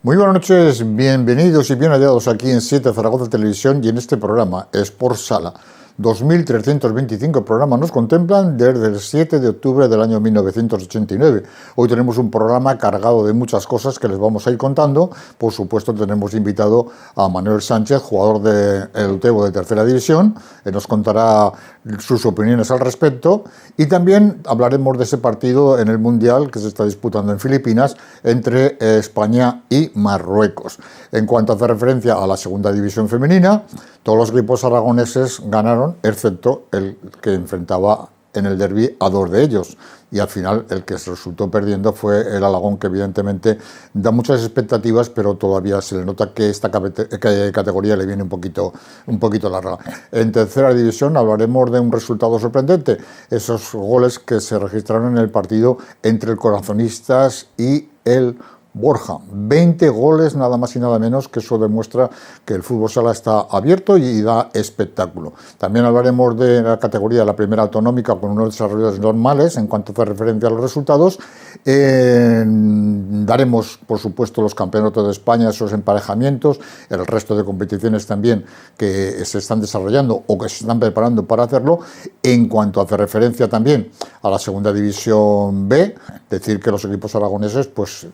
Muy buenas noches, bienvenidos y bien hallados aquí en 7 Zaragoza Televisión y en este programa Sport Sala. 2.325 programas nos contemplan desde el 7 de octubre del año 1989. Hoy tenemos un programa cargado de muchas cosas que les vamos a ir contando. Por supuesto, tenemos invitado a Manuel Sánchez, jugador del Utebo de Tercera División. Nos contará sus opiniones al respecto. Y también hablaremos de ese partido en el Mundial que se está disputando en Filipinas entre España y Marruecos. En cuanto hace referencia a la Segunda División Femenina, todos los equipos aragoneses ganaron, excepto el que enfrentaba en el derbi a dos de ellos. Y al final el que se resultó perdiendo fue el Alagón, que evidentemente da muchas expectativas, pero todavía se le nota que esta categoría le viene un poquito larga. En Tercera División hablaremos de un resultado sorprendente, esos goles que se registraron en el partido entre el Corazonistas y el Borja. 20 goles nada más y nada menos, que eso demuestra que el fútbol sala está abierto y da espectáculo. También hablaremos de la categoría de la primera autonómica con unos desarrollos normales en cuanto hace referencia a los resultados. Daremos, por supuesto, los campeonatos de España, esos emparejamientos, el resto de competiciones también que se están desarrollando o que se están preparando para hacerlo. En cuanto hace referencia también a la Segunda División B, decir que los equipos aragoneses pues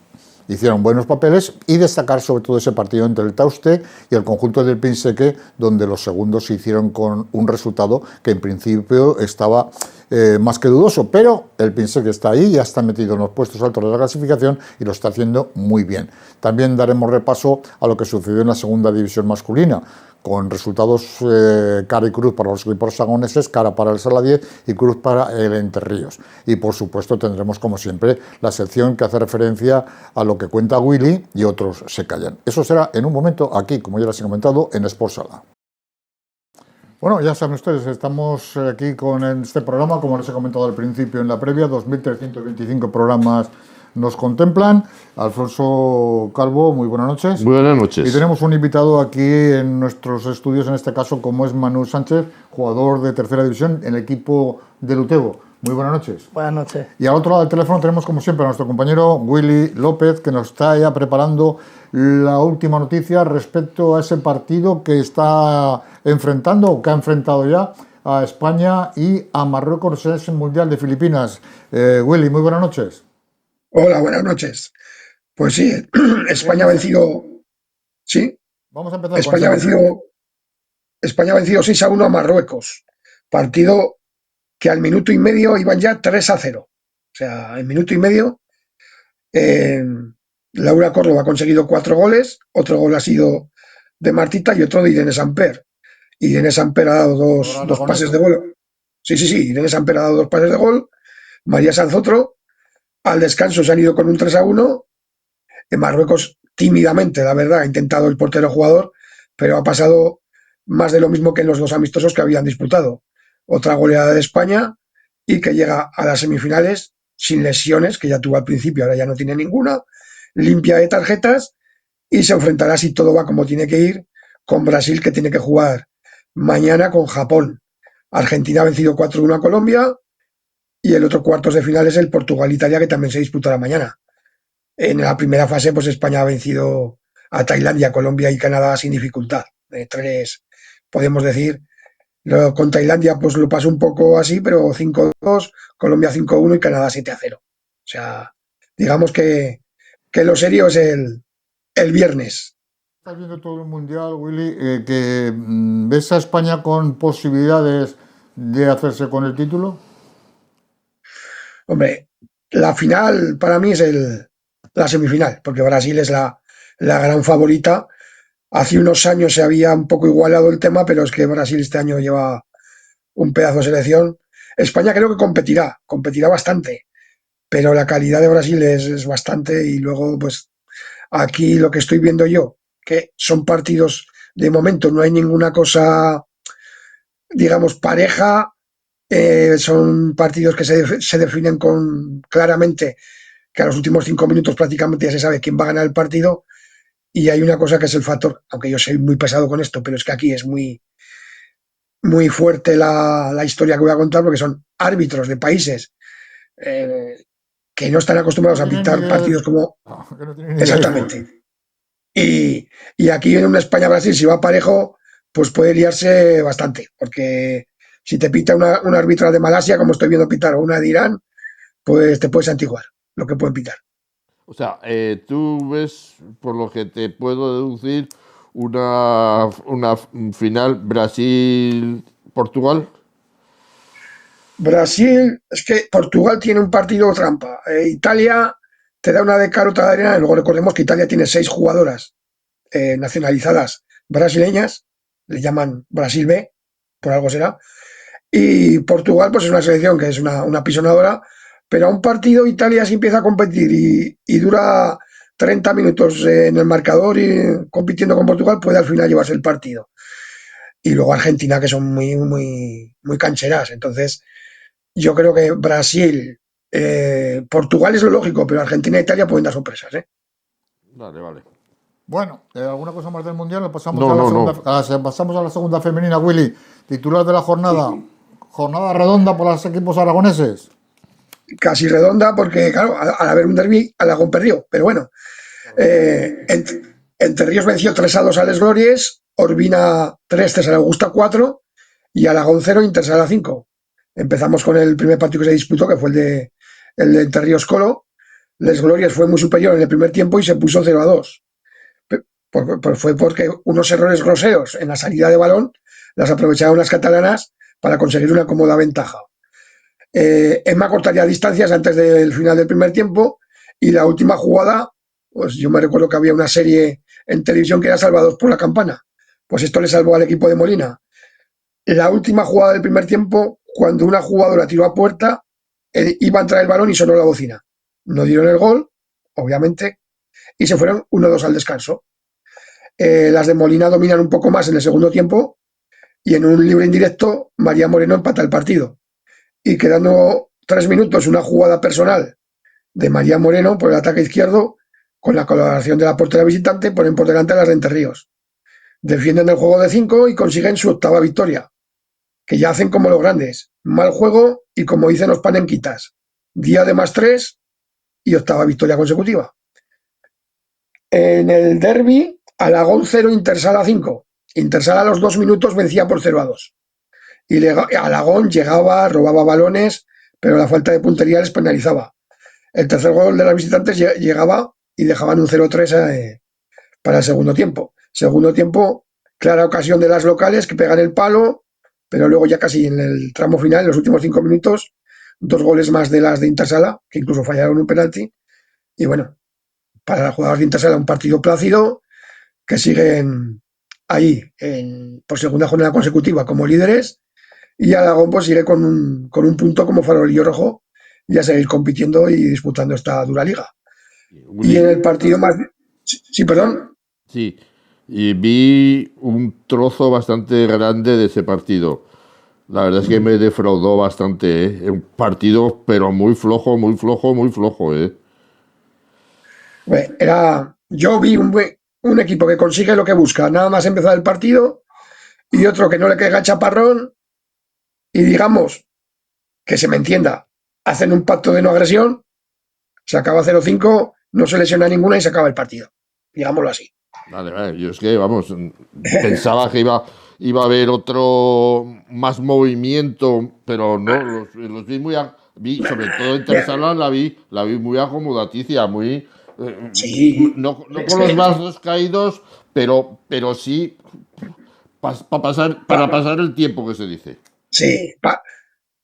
hicieron buenos papeles, y destacar sobre todo ese partido entre el Tauste y el conjunto del Pinseque, donde los segundos se hicieron con un resultado que en principio estaba más que dudoso, pero el Pinseque está ahí, ya está metido en los puestos altos de la clasificación y lo está haciendo muy bien. También daremos repaso a lo que sucedió en la Segunda División masculina, con resultados cara y cruz para los equipos aragoneses, cara para el Sala 10 y cruz para el Entre Ríos. Y por supuesto tendremos, como siempre, la sección que hace referencia a lo que cuenta Willy y otros se callan. Eso será en un momento aquí, como ya les he comentado, en Sport Sala. Bueno, ya saben ustedes, estamos aquí con este programa, como les he comentado al principio en la previa, 2.325 programas nos contemplan. Alfonso Calvo, muy buenas noches. Muy buenas noches. Y tenemos un invitado aquí en nuestros estudios, en este caso, como es Manuel Sánchez, jugador de Tercera División en el equipo del Utebo. Muy buenas noches. Buenas noches. Y al otro lado del teléfono tenemos, como siempre, a nuestro compañero Willy López, que nos está ya preparando la última noticia respecto a ese partido que está enfrentando, o que ha enfrentado ya, a España y a Marruecos en ese Mundial de Filipinas. Willy, muy buenas noches. Hola, buenas noches. Pues sí, España ha vencido. Sí, Vamos a empezar España ha con vencido, España ha vencido 6-1 a Marruecos. Partido que al minuto y medio iban ya 3-0. O sea, en minuto y medio, eh, Laura Córdoba ha conseguido 4 goles. Otro gol ha sido de Martita y otro de Irene Samper. Irene Samper ha dado dos pases de gol. Sí, Irene Samper ha dado 2 pases de gol. María Sanz otro. Al descanso se han ido con un 3-1. En Marruecos, tímidamente, la verdad, ha intentado el portero jugador, pero ha pasado más de lo mismo que en los 2 amistosos que habían disputado. Otra goleada de España y que llega a las semifinales sin lesiones, que ya tuvo al principio, ahora ya no tiene ninguna, limpia de tarjetas, y se enfrentará, si todo va como tiene que ir, con Brasil, que tiene que jugar mañana con Japón. Argentina ha vencido 4-1 a Colombia, y el otro cuartos de final es el Portugal-Italia, que también se disputará mañana. En la primera fase, pues España ha vencido a Tailandia, Colombia y Canadá sin dificultad. Podemos decir. Con Tailandia pues lo pasó un poco así, pero 5-2, Colombia 5-1 y Canadá 7-0. O sea, digamos que lo serio es el viernes. Estás viendo todo el Mundial, Willy, que ¿ves a España con posibilidades de hacerse con el título? Hombre, la final para mí es la semifinal, porque Brasil es la gran favorita. Hace unos años se había un poco igualado el tema, pero es que Brasil este año lleva un pedazo de selección. España creo que competirá bastante, pero la calidad de Brasil es bastante, y luego pues aquí lo que estoy viendo yo, que son partidos de momento, no hay ninguna cosa, digamos, pareja, son partidos que se definen claramente, que a los últimos 5 minutos prácticamente ya se sabe quién va a ganar el partido. Y hay una cosa que es el factor, aunque yo soy muy pesado con esto, pero es que aquí es muy, muy fuerte la historia que voy a contar, porque son árbitros de países que no están acostumbrados a pitar partidos como. Que no tienen ni idea de fútbol. Exactamente. Y aquí en un España-Brasil, si va parejo, pues puede liarse bastante, porque si te pita una árbitra de Malasia, como estoy viendo pitar, o una de Irán, pues te puedes antiguar lo que pueden pitar. O sea, tú ves, por lo que te puedo deducir, una final Brasil-Portugal. Brasil, es que Portugal tiene un partido trampa. Italia te da una de cara, otra de arena. Y luego recordemos que Italia tiene 6 jugadoras nacionalizadas brasileñas, le llaman Brasil B, por algo será. Y Portugal, pues es una selección que es una pisonadora, pero a un partido Italia sí empieza a competir y dura 30 minutos en el marcador y compitiendo con Portugal, puede al final llevarse el partido. Y luego Argentina, que son muy cancheras. Entonces, yo creo que Brasil, Portugal es lo lógico, pero Argentina e Italia pueden dar sorpresas, ¿eh? Vale, vale. Bueno, ¿alguna cosa más del Mundial? Pasamos No, a la no, segunda, no. pasamos a la segunda femenina, Willy. Titular de la jornada. Jornada redonda por los equipos aragoneses. Casi redonda, porque, claro, al haber un derbi, Alagón perdió. Pero bueno, Entre Ríos venció 3-2 a Les Glories, Orbina 3, César Augusta 4 y Alagón 0, Intersala 5. Empezamos con el primer partido que se disputó, que fue el de Entre Ríos Colo. Les Glorias fue muy superior en el primer tiempo y se puso 0-2. Fue porque unos errores groseros en la salida de balón las aprovecharon las catalanas para conseguir una cómoda ventaja. Emma cortaría distancias antes del final del primer tiempo y la última jugada, pues yo me recuerdo que había una serie en televisión que era Salvados por la Campana. Pues esto le salvó al equipo de Molina. La última jugada del primer tiempo, cuando una jugadora tiró a puerta, iba a entrar el balón y sonó la bocina. No dieron el gol, obviamente, y se fueron 1-2 al descanso. Las de Molina dominan un poco más en el segundo tiempo y en un libre indirecto María Moreno empata el partido. Y quedando 3 minutos, una jugada personal de María Moreno por el ataque izquierdo, con la colaboración de la portera visitante, ponen por delante a las de Entre Ríos. Defienden el juego de 5 y consiguen su octava victoria, que ya hacen como los grandes. Mal juego y, como dicen los panenquitas, día de +3 y octava victoria consecutiva. En el derby, Alagón 0, Intersala 5. Intersala a los 2 minutos vencía por 0-2. Y Alagón llegaba, robaba balones, pero la falta de puntería les penalizaba. El tercer gol de las visitantes llegaba y dejaban un 0-3 para el segundo tiempo. Segundo tiempo, clara ocasión de las locales que pegan el palo, pero luego ya casi en el tramo final, en los últimos 5 minutos, 2 goles más de las de Intersala, que incluso fallaron un penalti. Y bueno, para las jugadoras de Intersala un partido plácido, que siguen ahí por segunda jornada consecutiva como líderes, y Alagón pues sigue con un punto como farolillo rojo y a seguir compitiendo y disputando esta dura liga. Y en el partido más... Sí, perdón. Sí, y vi un trozo bastante grande de ese partido. La verdad es que me defraudó bastante, ¿eh? Un partido, pero muy flojo, muy flojo, muy flojo, ¿eh? Yo vi un equipo que consigue lo que busca, nada más empezar el partido, y otro que no le caiga chaparrón, y digamos, que se me entienda, hacen un pacto de no agresión, se acaba 0-5, no se lesiona ninguna y se acaba el partido, digámoslo así. Vale, vale, yo es que, vamos, pensaba que iba a haber otro más movimiento, pero no, los vi sobre todo en Tersala la vi muy acomodaticia, muy, Sí, no es con los que, brazos caídos, pero sí para pasar el tiempo que se dice. sí,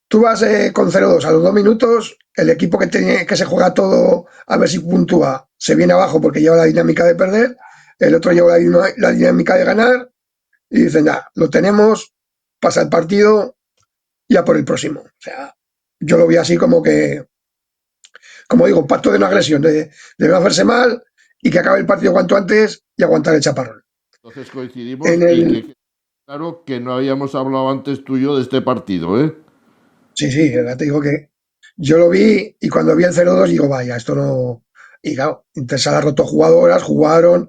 tú vas con 0-2 a los 2 minutos, el equipo que se juega todo a ver si puntúa se viene abajo porque lleva la dinámica de perder, el otro lleva la dinámica de ganar y dicen, ya, lo tenemos, pasa el partido, ya por el próximo. O sea, yo lo vi así como digo, pacto de no agresión, de no hacerse mal y que acabe el partido cuanto antes y aguantar el chaparrón. Entonces coincidimos En y el, que claro que no habíamos hablado antes tú y yo de este partido, ¿eh? sí, sí, ya te digo que yo lo vi y cuando vi el 0-2 digo, vaya, esto no... Y claro, Intersala rotó jugadoras, jugaron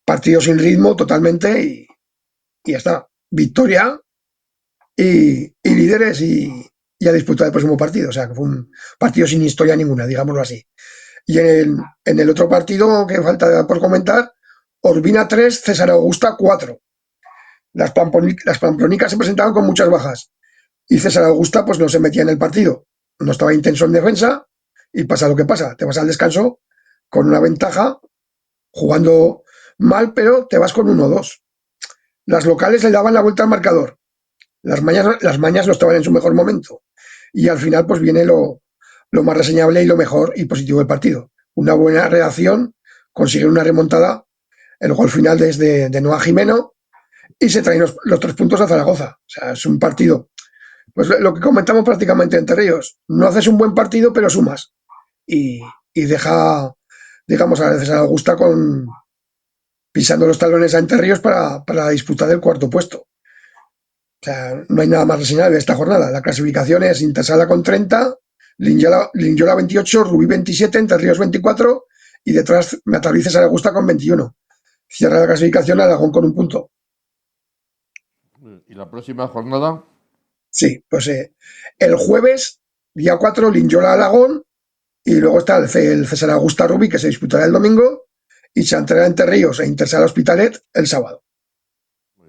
partidos sin ritmo totalmente y ya está. Victoria y líderes y a disputar el próximo partido. O sea, que fue un partido sin historia ninguna, digámoslo así. Y en el otro partido que falta por comentar, Orbina 3, César Augusta 4. Las pamplonicas se presentaban con muchas bajas y César Augusta pues no se metía en el partido, no estaba intenso en defensa y pasa lo que pasa, te vas al descanso con una ventaja, jugando mal, pero te vas con 1-2. Las locales le daban la vuelta al marcador, las mañas no estaban en su mejor momento y al final pues viene lo más reseñable y lo mejor y positivo del partido. Una buena reacción, consiguen una remontada, el gol final es de Noah Jimeno y se traen los 3 puntos a Zaragoza. O sea, es un partido, pues lo que comentamos prácticamente entre ellos, no haces un buen partido pero sumas y deja, digamos, a veces a Augusta pisando los talones a Entre Ríos para disputar el 4.º puesto. O sea, no hay nada más reseñable de esta jornada. La clasificación es Intersala con 30, Linyola 28, Rubí 27, Entre Ríos 24 y detrás Mataví César Augusta con 21. Cierra la clasificación Alagón con 1 punto. ¿Y la próxima jornada? Sí, pues el jueves, día 4, Linyola Alagón y luego está el César Augusta Rubí que se disputará el domingo y Chantrera Entre Ríos e Intersala Hospitalet el sábado.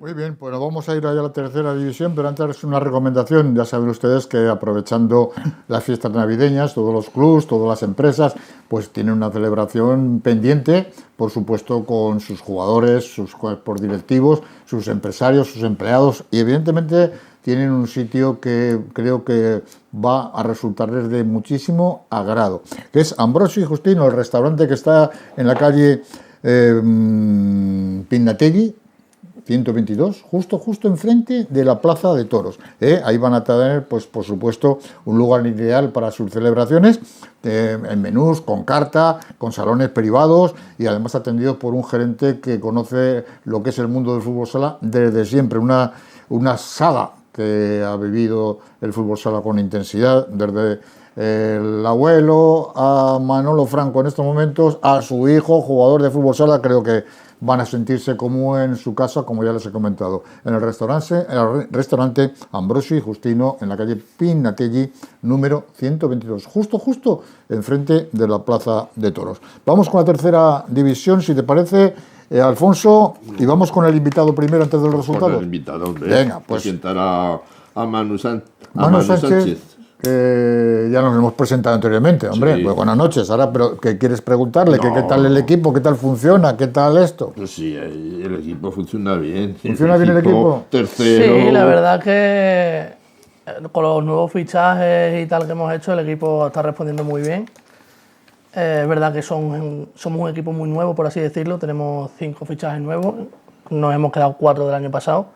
Muy bien, pues vamos a ir allá a la tercera división, pero antes una recomendación. Ya saben ustedes que aprovechando las fiestas navideñas, todos los clubs, todas las empresas, pues tienen una celebración pendiente, por supuesto con sus jugadores, sus cuerpos directivos, sus empresarios, sus empleados y evidentemente tienen un sitio que creo que va a resultarles de muchísimo agrado. Es Ambrosio y Justino, el restaurante que está en la calle Pinnategui 122, justo enfrente de la Plaza de Toros. Ahí van a tener, pues por supuesto, un lugar ideal para sus celebraciones, en menús, con carta, con salones privados y además atendido por un gerente que conoce lo que es el mundo del fútbol sala desde siempre, una saga que ha vivido el fútbol sala con intensidad, desde el abuelo a Manolo Franco en estos momentos, a su hijo, jugador de fútbol sala. Creo que van a sentirse como en su casa, como ya les he comentado, en el restaurante Ambrosio y Justino, en la calle Pinnategui, número 122, justo enfrente de la Plaza de Toros. Vamos con la tercera división, si te parece, Alfonso, y vamos con el invitado primero antes del resultado. Con el invitado, hombre. Venga, pues. Presentar a Manu Sánchez. Ya nos hemos presentado anteriormente, hombre. Sí. Pues buenas noches. Ahora, pero ¿qué quieres preguntarle? ¿Qué tal el equipo? ¿Qué tal funciona? ¿Qué tal esto? Pues sí, el equipo funciona bien. ¿Funciona bien el equipo? Tercero. Sí, la verdad que con los nuevos fichajes y tal que hemos hecho, el equipo está respondiendo muy bien. Es verdad que somos un equipo muy nuevo, por así decirlo. Tenemos 5 fichajes nuevos. Nos hemos quedado 4 del año pasado.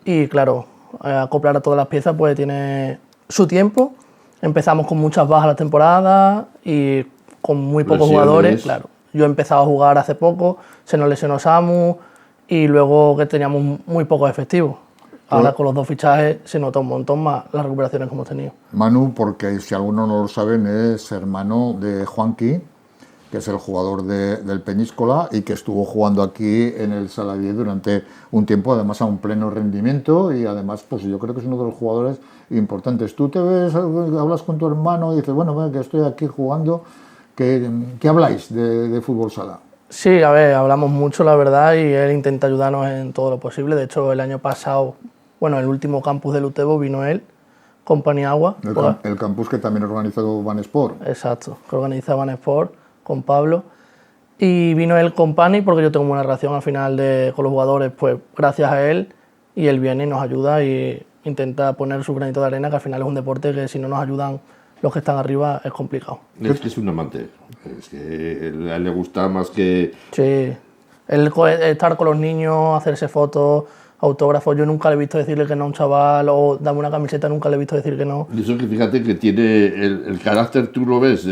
Y claro, acoplar a todas las piezas pues tiene su tiempo. Empezamos con muchas bajas la temporada y con muy pocos jugadores. Claro, yo he empezado a jugar hace poco, se nos lesionó Samu y luego que teníamos muy pocos efectivos. Ahora con los 2 fichajes se nota un montón más las recuperaciones que hemos tenido. Manu, porque si algunos no lo saben, es hermano de Juanqui, que es el jugador del Peñíscola y que estuvo jugando aquí en el Sala 10 durante un tiempo, además a un pleno rendimiento y además pues yo creo que es uno de los jugadores importantes. Tú te ves, hablas con tu hermano y dices, bueno, que estoy aquí jugando, ¿qué habláis de fútbol sala? Sí, a ver, hablamos mucho la verdad y él intenta ayudarnos en todo lo posible. De hecho, el año pasado, bueno, el último campus del Utebo vino él, con Paniagua. El campus que también ha organizado Banesport. Exacto, que organiza Banesport con Pablo, y vino él con Pani porque yo tengo una relación al final con los jugadores, pues gracias a él, y él viene y nos ayuda y intenta poner su granito de arena, que al final es un deporte que si no nos ayudan los que están arriba es complicado. Es que es un amante, es que a él le gusta más que... Sí, estar con los niños, hacerse fotos, autógrafos, yo nunca le he visto decirle que no a un chaval o dame una camiseta, nunca le he visto decir que no. Y eso que fíjate que tiene el carácter, tú lo ves...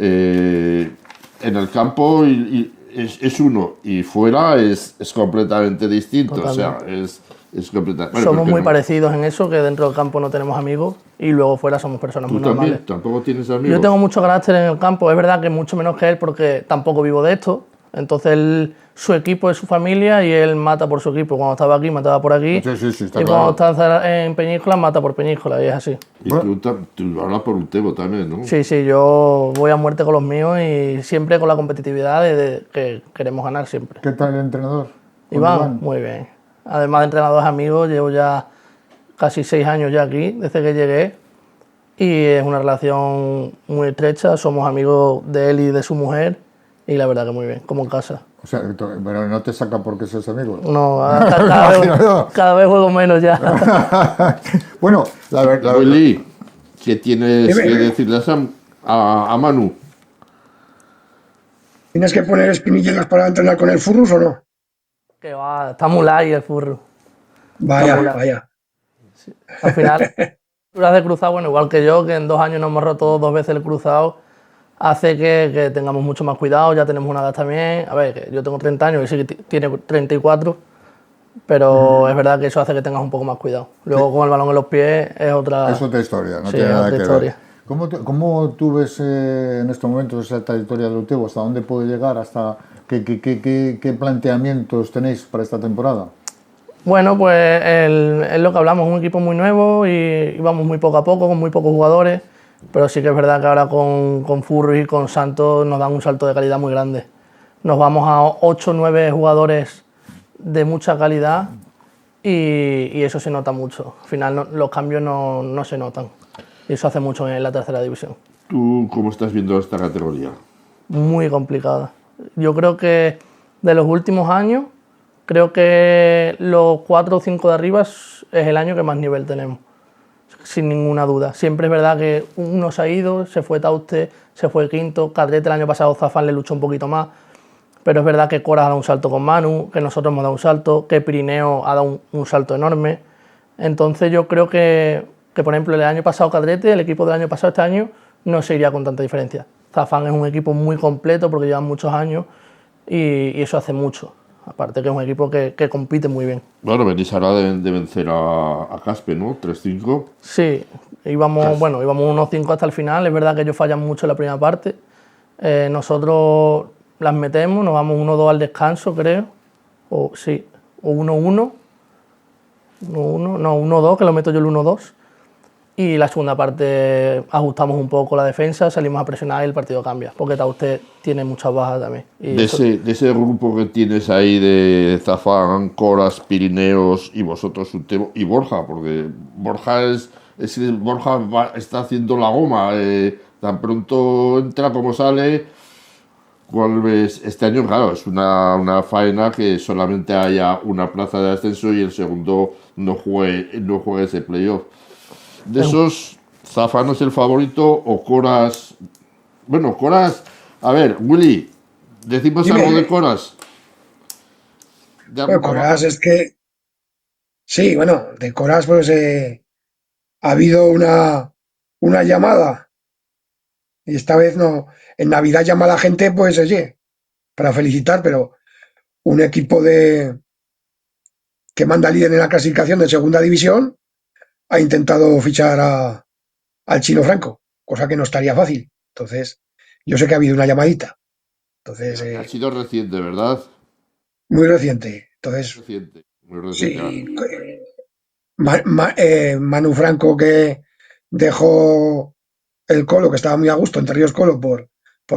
en el campo es uno y fuera es completamente distinto. Totalmente. O sea, es completamente... Bueno, somos muy parecidos en eso, que dentro del campo no tenemos amigos y luego fuera somos personas muy normales. ¿Tú tampoco tienes amigos? Yo tengo mucho carácter en el campo, es verdad que mucho menos que él porque tampoco vivo de esto, Entonces su equipo es su familia y él mata por su equipo. Cuando estaba aquí, mataba por aquí. Sí, está y claro. cuando está en Peñíscola, mata por Peñíscola, y es así. Y tú hablas por un Tebo también, ¿no? Sí, yo voy a muerte con los míos y siempre con la competitividad de que queremos ganar siempre. ¿Qué tal el entrenador? ¿Con Iván, muy bien. Además de entrenadores amigos, llevo ya casi 6 años ya aquí, desde que llegué. Y es una relación muy estrecha, somos amigos de él y de su mujer. Y la verdad que muy bien, como en casa. O sea, pero no te saca porque seas amigo. No, cada vez juego menos ya. Bueno, la verdad. Willy, ¿qué tienes Dime. que decirle a Manu? ¿Tienes que poner espinilleras para entrenar con el Furrus o no? Que va, está muy light el furro. Vaya, Está muy light. vaya. Al final, tú has de cruzado, bueno, igual que yo, que en 2 años nos hemos roto 2 veces el cruzado, hace que tengamos mucho más cuidado, ya tenemos una edad también. A ver, que yo tengo 30 años y sí que tiene 34, pero es verdad que eso hace que tengas un poco más cuidado. Luego con el balón en los pies es otra... Es otra historia, no Sí, tiene es nada otra que historia. ver. ¿Cómo tú ves en estos momentos esa trayectoria del Utebo? ¿Hasta dónde puede llegar? ¿Hasta qué planteamientos tenéis para esta temporada? Bueno, pues es lo que hablamos, un equipo muy nuevo y vamos muy poco a poco, con muy pocos jugadores, pero sí que es verdad que ahora con Furry y con Santos nos dan un salto de calidad muy grande. Nos vamos a 8 o 9 jugadores de mucha calidad y eso se nota mucho. Al final los cambios no se notan y eso hace mucho en la tercera división. ¿Tú cómo estás viendo esta categoría? Muy complicada. Yo creo que de los últimos años, creo que los 4 o 5 de arriba es el año que más nivel tenemos, sin ninguna duda. Siempre es verdad que uno se ha ido, se fue Tauste, se fue Quinto, Cadrete el año pasado Zafán le luchó un poquito más, pero es verdad que Coras ha dado un salto con Manu, que nosotros hemos dado un salto, que Pirineo ha dado un salto enorme. Entonces yo creo que, por ejemplo, el año pasado Cadrete, el equipo del año pasado este año, no se iría con tanta diferencia. Zafán es un equipo muy completo porque llevan muchos años y eso hace mucho. Aparte que es un equipo que compite muy bien. Bueno, venís ahora de vencer a Caspe, ¿no? 3-5. Sí, íbamos 1-5 hasta el final. Es verdad que ellos fallan mucho en la primera parte. Nosotros las metemos, nos vamos 1-2 al descanso, creo. O 1-1. 1-2, que lo meto yo el 1-2. Y la segunda parte ajustamos un poco la defensa, salimos a presionar y el partido cambia, porque usted tiene muchas bajas también. Y De ese grupo que tienes ahí de Zafán, Coras, Pirineos y vosotros Utebo y Borja, porque Borja está haciendo la goma, tan pronto entra como sale. ¿Cuál ves? Este año, claro, es una faena que solamente haya una plaza de ascenso y el segundo no juegue ese playoff. De esos, Zafán es el favorito o Coras. Bueno, Coras. A ver, Willy, decimos Dime. algo de Coras. Bueno, Coras es que. Sí, bueno, de Coras pues ha habido una llamada y esta vez no. En Navidad llama a la gente, pues oye, para felicitar, pero un equipo que manda líder en la clasificación de segunda división ha intentado fichar al Chino Franco, cosa que no estaría fácil. Entonces, yo sé que ha habido una llamadita. Entonces, Ha sido reciente, ¿verdad? muy reciente. Entonces, Reciente, muy reciente. sí, Manu Franco que dejó el Colo, que estaba muy a gusto entre Ríos Colo por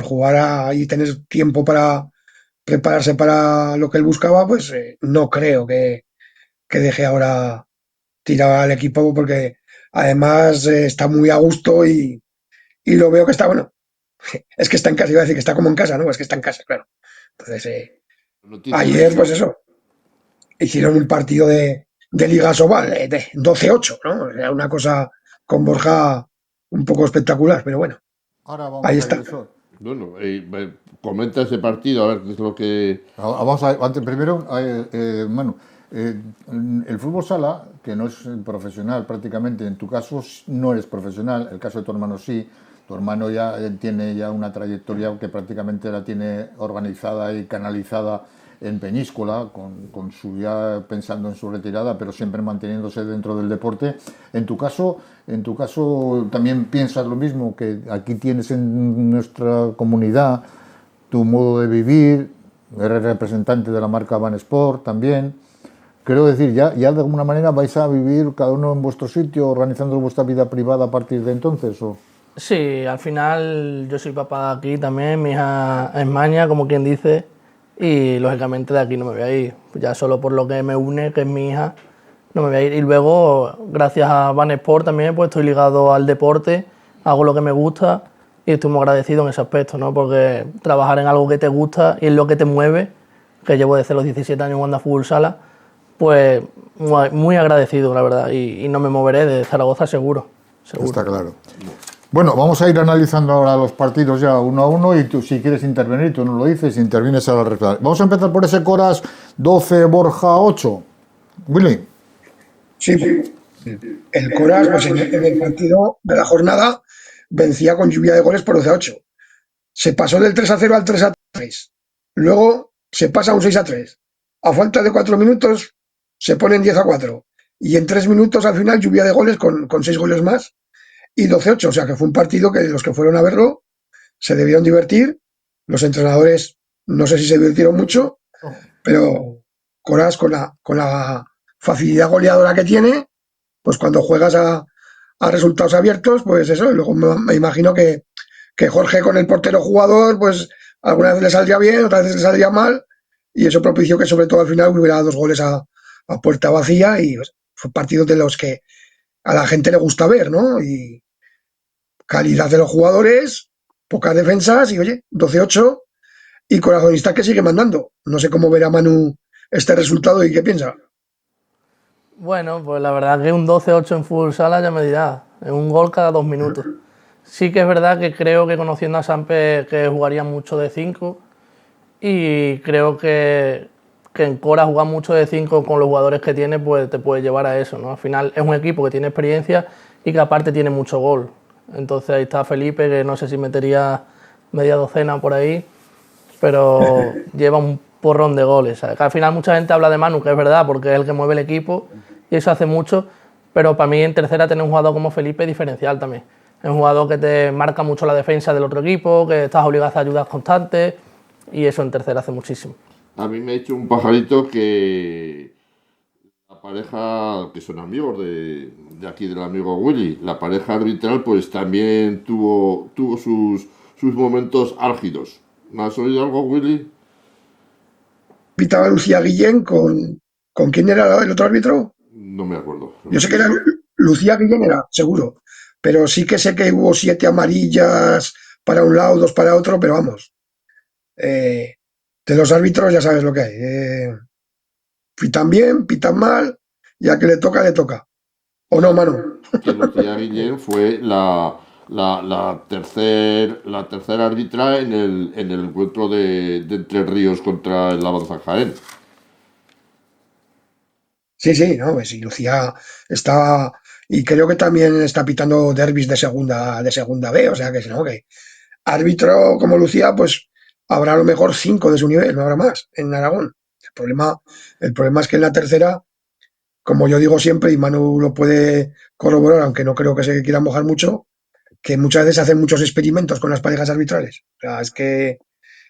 jugar y tener tiempo para prepararse para lo que él buscaba, pues no creo que deje ahora tirar al equipo porque además está muy a gusto y lo veo que está, bueno, es que está en casa, iba a decir que está como en casa, ¿no? Es que está en casa, claro. Entonces, No tiene ayer, pues lesión. eso, hicieron un partido de Liga Sobal de 12-8, ¿no? Era una cosa con Borja un poco espectacular, pero bueno, Ahora ahí vamos a está. eso. Bueno, comenta ese partido, a ver qué es lo que. Vamos a antes, primero, Manu, el fútbol sala, que no es profesional prácticamente, en tu caso no eres profesional, el caso de tu hermano sí. Tu hermano ya tiene ya una trayectoria que prácticamente la tiene organizada y canalizada en Peñíscola, con su ya pensando en su retirada, pero siempre manteniéndose dentro del deporte. En tu caso también piensas lo mismo, que aquí tienes en nuestra comunidad tu modo de vivir, eres representante de la marca Van Sport también. Quiero decir, ya de alguna manera vais a vivir cada uno en vuestro sitio, organizando vuestra vida privada a partir de entonces, ¿o? Sí, al final yo soy papá aquí también, mi hija es maña, como quien dice, y lógicamente de aquí no me voy a ir. Ya solo por lo que me une, que es mi hija, no me voy a ir. Y luego, gracias a Van Sport también, pues estoy ligado al deporte, hago lo que me gusta y estoy muy agradecido en ese aspecto, ¿no? Porque trabajar en algo que te gusta y en lo que te mueve, que llevo desde los 17 años jugando a fútbol sala, pues muy agradecido, la verdad, y no me moveré de Zaragoza seguro. Está claro. Bueno, vamos a ir analizando ahora los partidos ya uno a uno y tú, si quieres intervenir, tú no lo dices, intervienes a la recta. Vamos a empezar por ese Coras 12, Borja 8. Willy. Sí, el Coras, pues en el partido de la jornada, vencía con lluvia de goles por 12-8. Se pasó del 3-0 al 3-3. Luego se pasa a un 6-3. A falta de 4 minutos se ponen 10-4. Y en 3 minutos al final lluvia de goles con 6 goles más y 12-8. O sea que fue un partido que los que fueron a verlo se debieron divertir. Los entrenadores no sé si se divirtieron mucho, pero Coras con la facilidad goleadora que tiene, pues cuando juegas a resultados abiertos, pues eso. Y luego me imagino que Jorge con el portero jugador, pues alguna vez le saldría bien, otras veces le saldría mal, y eso propició que sobre todo al final hubiera 2 goles a puerta vacía y pues, fue partidos de los que a la gente le gusta ver, ¿no? Y calidad de los jugadores, pocas defensas y oye, 12-8 y corazonista que sigue mandando. No sé cómo verá Manu este resultado y qué piensa. Bueno, pues la verdad que un 12-8 en fútbol sala ya me dirá, es un gol cada 2 minutos. Sí que es verdad que creo que conociendo a Sampe que jugaría mucho de 5 y creo que en Cora jugar mucho de 5 con los jugadores que tiene pues te puede llevar a eso, ¿no? Al final es un equipo que tiene experiencia y que aparte tiene mucho gol. Entonces ahí está Felipe, que no sé si metería media docena por ahí, pero lleva un porrón de goles. ¿Sabes? Que al final mucha gente habla de Manu, que es verdad, porque es el que mueve el equipo y eso hace mucho, pero para mí en tercera tener un jugador como Felipe es diferencial también. Es un jugador que te marca mucho la defensa del otro equipo, que estás obligado a hacer ayudas constantes y eso en tercera hace muchísimo. A mí me ha hecho un pajarito que la pareja, que son amigos de aquí del amigo Willy, la pareja arbitral pues también tuvo sus momentos álgidos. ¿Me has oído algo, Willy? Pitaba Lucía Guillén con quién era el otro árbitro. No me acuerdo. Yo sé que era Lucía Guillén, era seguro, pero sí que sé que hubo 7 amarillas para un lado, 2 para otro, pero vamos. De los árbitros ya sabes lo que hay. Pitan bien, pitan mal, ya que le toca, le toca. ¿O no, Manu? Que Lucía Guillén fue la tercera árbitra en el encuentro de Entre Ríos contra el Avanza Jaén. Sí, sí, no, pues sí, Lucía está, y creo que también está pitando derbis de segunda B, o sea que no, que árbitro como Lucía, pues habrá a lo mejor 5 de su nivel, no habrá más en Aragón. El problema es que en la tercera, como yo digo siempre, y Manu lo puede corroborar, aunque no creo que se quiera mojar mucho, que muchas veces hacen muchos experimentos con las parejas arbitrales. O sea, es que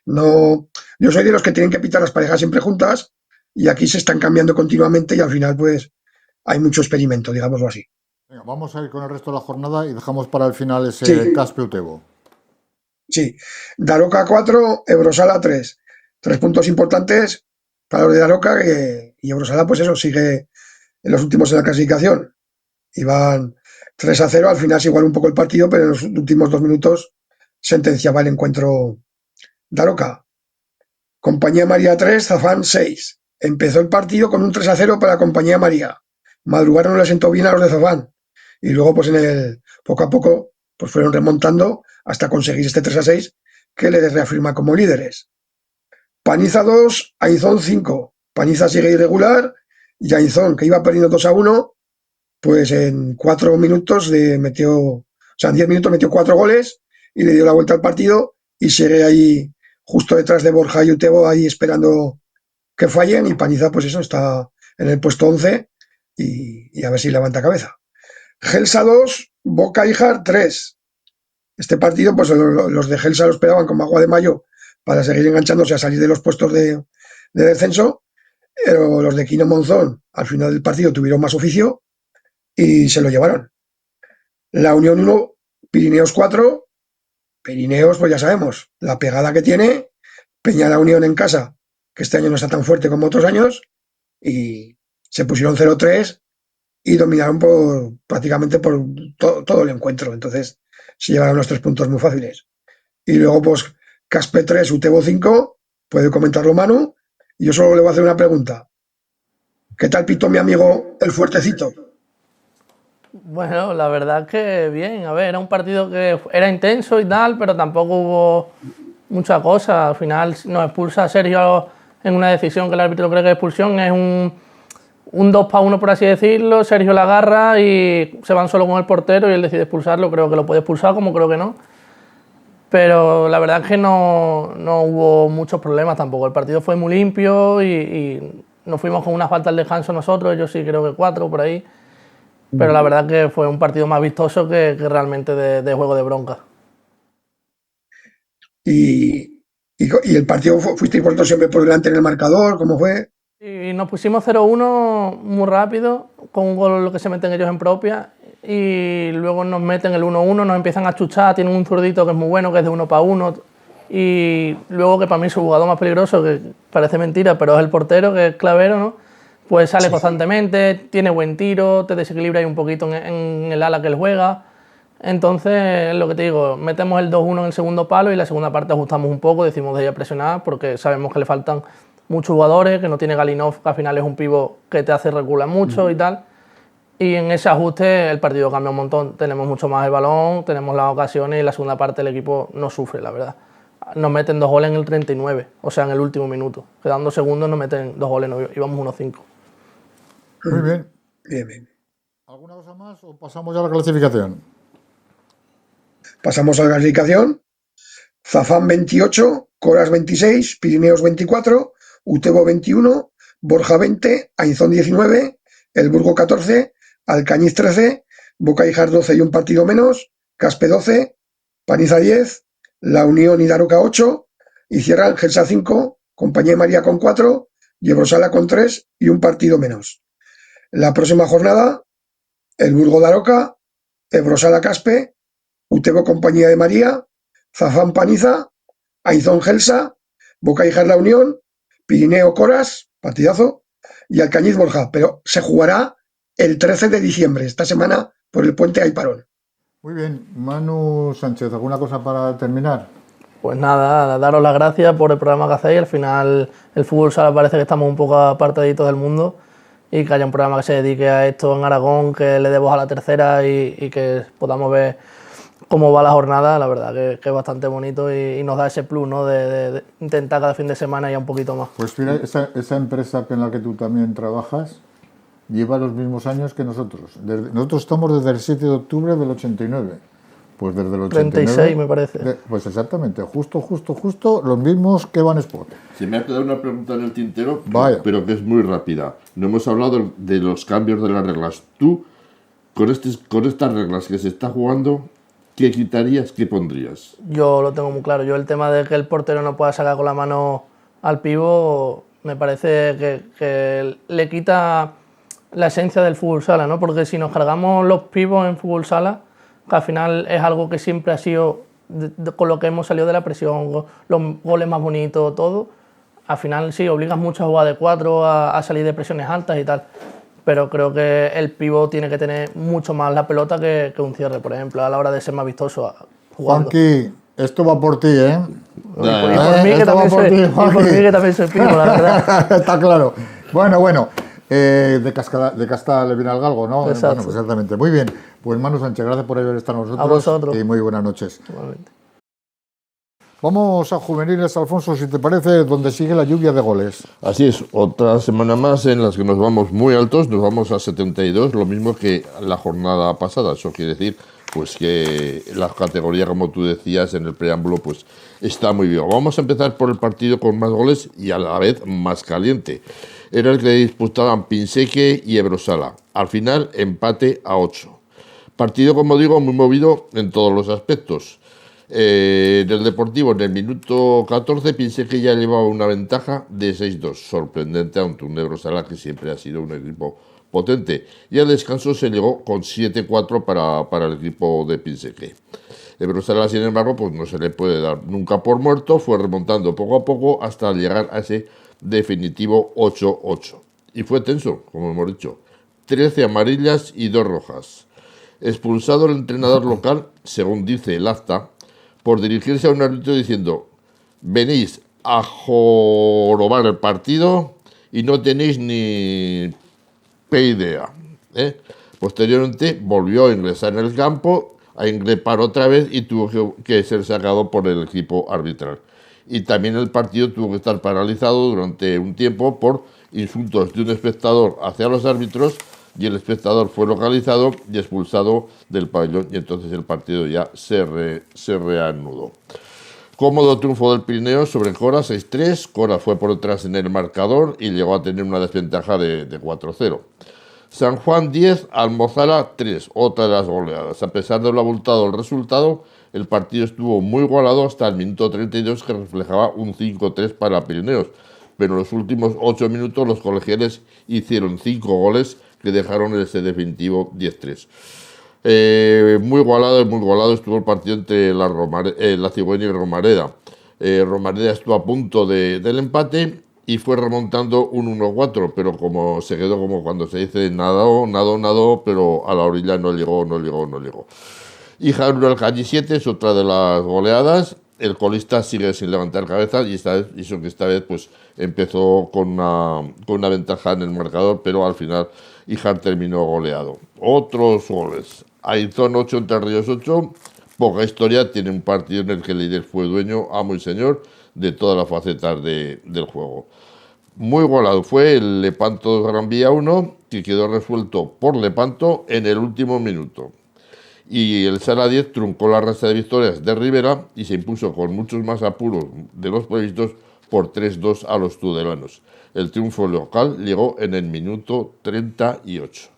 no. Yo soy de los que tienen que pitar las parejas siempre juntas y aquí se están cambiando continuamente y al final, pues, hay mucho experimento, digámoslo así. Venga, vamos a ir con el resto de la jornada y dejamos para el final ese Sí, Caspe Utebo. sí. Daroca 4, Eurosala 3. 3 puntos importantes para los de Daroca y Eurosala, pues eso, sigue en los últimos en la clasificación. Iban 3-0, al final se igualó un poco el partido, pero en los últimos 2 minutos sentenciaba el encuentro Daroca. Compañía María 3, Zafán 6. Empezó el partido con un 3-0 para Compañía María. Madrugaron no le sentó bien a los de Zafán. Y luego, pues poco a poco, pues fueron remontando hasta conseguir este 3-6 que le reafirma como líderes. Paniza 2, Ainzón 5. Paniza sigue irregular y Ainzón, que iba perdiendo 2-1, pues en 4 minutos o sea, en 10 minutos metió 4 goles y le dio la vuelta al partido y sigue ahí justo detrás de Borja y Utebo ahí esperando que fallen y Paniza pues eso está en el puesto 11 y a ver si levanta cabeza. Gelsa 2, Boca Ijar 3. Este partido pues los de Gelsa lo esperaban como agua de mayo para seguir enganchándose a salir de los puestos de descenso, pero los de Quino Monzón al final del partido tuvieron más oficio y se lo llevaron. La Unión 1, Pirineos 4, Pirineos, pues ya sabemos, la pegada que tiene, Peña la Unión en casa, que este año no está tan fuerte como otros años, y se pusieron 0-3 y dominaron prácticamente por todo el encuentro. Entonces se llevaron los 3 puntos muy fáciles. Y luego, pues, Caspe 3, Utebo 5, puede comentarlo Manu, y yo solo le voy a hacer una pregunta. ¿Qué tal pitó mi amigo el Fuertecito? Bueno, la verdad que bien. A ver, era un partido que era intenso y tal, pero tampoco hubo mucha cosa. Al final nos expulsa a Sergio en una decisión que el árbitro cree que es expulsión. Es un 2-1, por así decirlo. Sergio la agarra y se van solo con el portero y él decide expulsarlo. Creo que lo puede expulsar, como creo que no. Pero la verdad es que no hubo muchos problemas tampoco. El partido fue muy limpio y nos fuimos con una falta al descanso nosotros. Yo sí creo que 4 por ahí. Pero la verdad que fue un partido más vistoso que realmente de juego de bronca. Y el partido fuisteis vosotros siempre por delante en el marcador, ¿cómo fue? Y nos pusimos 0-1 muy rápido, con un gol lo que se meten ellos en propia, y luego nos meten el 1-1, nos empiezan a chuchar, tienen un zurdito que es muy bueno, que es de 1 para 1, y luego que para mí su jugador más peligroso, que parece mentira, pero es el portero, que es Clavero, ¿no? Pues sale constantemente, tiene buen tiro, te desequilibra ahí un poquito en el ala que él juega. Entonces, lo que te digo, metemos el 2-1 en el segundo palo y la segunda parte ajustamos un poco, decimos de ir a presionar porque sabemos que le faltan muchos jugadores, que no tiene Galinov, que al final es un pívot que te hace recular mucho y tal. Y en ese ajuste el partido cambia un montón, tenemos mucho más el balón, tenemos las ocasiones y la segunda parte el equipo no sufre, la verdad. Nos meten 2 goles en el 39, o sea, en el último minuto. Quedando segundos nos meten 2 goles, íbamos 1-5. Muy bien. Bien. ¿Alguna cosa más o pasamos ya a la clasificación? Pasamos a la clasificación. Zafán 28, Coras 26, Pirineos 24, Utebo 21, Borja 20, Ainzón 19, El Burgo 14, Alcañiz 13, Bocaijar 12 y un partido menos, Caspe 12, Paniza 10, La Unión y Daroca 8, y cierran Gelsa 5, Compañía de María con 4, Llebrosala con 3 y un partido menos. La próxima jornada, El Burgo Daroca, Ebrosala Caspe, Utebo Compañía de María, Zafán Paniza, Ainzón Gelsa, Bocaijar La Unión, Pirineo Coras, partidazo, y Alcañiz Borja, pero se jugará el 13 de diciembre, esta semana por el puente hay parón. Muy bien. Manu Sánchez, ¿alguna cosa para terminar? Pues nada, daros las gracias por el programa que hacéis. Al final el fútbol sala parece que estamos un poco apartaditos del mundo y que haya un programa que se dedique a esto en Aragón, que le dé voz a la tercera y que podamos ver cómo va la jornada. La verdad que es bastante bonito y nos da ese plus, ¿no? de intentar cada fin de semana ya un poquito más. Pues mira, esa empresa en la que tú también trabajas lleva los mismos años que nosotros. Nosotros estamos desde el 7 de octubre del 89. Pues desde el 89... 36 me parece. Pues exactamente, justo los mismos que Van Sport. Se me ha quedado una pregunta en el tintero, Vaya. pero que es muy rápida. No hemos hablado de los cambios de las reglas. Tú, con estas reglas que se está jugando, ¿qué quitarías, qué pondrías? Yo lo tengo muy claro. Yo el tema de que el portero no pueda sacar con la mano al pivo me parece que le quita la esencia del fútbol sala, ¿no? Porque si nos cargamos los pivos en fútbol sala, que al final es algo que siempre ha sido con lo que hemos salido de la presión, los goles más bonitos, todo, al final sí, obligas mucho a jugar de 4, a salir de presiones altas y tal, pero creo que el pívot tiene que tener mucho más la pelota que un cierre, por ejemplo, a la hora de ser más vistoso jugando. Juanqui, esto va por ti, ¿eh? Y por mí que también soy pivo, la verdad. Está claro. Bueno. De casta le viene al galgo, ¿no? Exacto. Bueno, pues exactamente. Muy bien. Pues Manu Sánchez, gracias por haber estado con nosotros. A vosotros. Y muy buenas noches. Igualmente. Vamos a juveniles, Alfonso, si te parece, donde sigue la lluvia de goles. Así es, otra semana más en las que nos vamos muy altos, nos vamos a 72, lo mismo que la jornada pasada. Eso quiere decir pues que la categoría, como tú decías en el preámbulo, pues está muy bien. Vamos a empezar por el partido con más goles y a la vez más caliente. Era el que disputaban Pinseque y Ebrosala. Al final, empate a 8. Partido, como digo, muy movido en todos los aspectos. En el Deportivo, en el minuto 14, pensé que ya llevaba una ventaja de 6-2. Sorprendente ante un Ebrosala que siempre ha sido un equipo potente. Y al descanso se llegó con 7-4 para el equipo de Pinseque. Ebrosala, sin embargo, pues no se le puede dar nunca por muerto. Fue remontando poco a poco hasta llegar a ese definitivo 8-8. Y fue tenso, como hemos dicho. 13 amarillas y 2 rojas. Expulsado el entrenador local, según dice el acta, por dirigirse a un árbitro diciendo: venís a jorobar el partido y no tenéis ni idea. Posteriormente volvió a ingresar en el campo, a increpar otra vez y tuvo que ser sacado por el equipo arbitral. Y también el partido tuvo que estar paralizado durante un tiempo por insultos de un espectador hacia los árbitros, y el espectador fue localizado y expulsado del pabellón, y entonces el partido ya se reanudó. Cómodo triunfo del Pirineo sobre Cora, 6-3. Cora fue por detrás en el marcador y llegó a tener una desventaja de 4-0. San Juan 10, Almozara 3, otra de las goleadas. A pesar de lo abultado el resultado, el partido estuvo muy igualado hasta el minuto 32, que reflejaba un 5-3 para Pirineos. Pero en los últimos 8 minutos los colegiales hicieron 5 goles que dejaron ese definitivo 10-3. Muy igualado estuvo el partido entre la Cigüeña y Romareda. Romareda estuvo a punto del empate y fue remontando un 1-4, pero como se quedó, como cuando se dice, nadó, pero a la orilla no llegó. Y Jaruro Alcañi 7 es otra de las goleadas. El colista sigue sin levantar cabeza y esta vez pues empezó con una ventaja en el marcador, pero al final Ijar terminó goleado. Otros goles: Aizón 8, Entre Ríos 8. Poca historia, tiene un partido en el que el líder fue dueño, amo y señor de todas las facetas del juego. Muy igualado fue el Lepanto Gran Vía 1, que quedó resuelto por Lepanto en el último minuto. Y el Sala 10 truncó la racha de victorias de Rivera y se impuso con muchos más apuros de los previstos por 3-2 a los tudelanos. El triunfo local llegó en el minuto 38.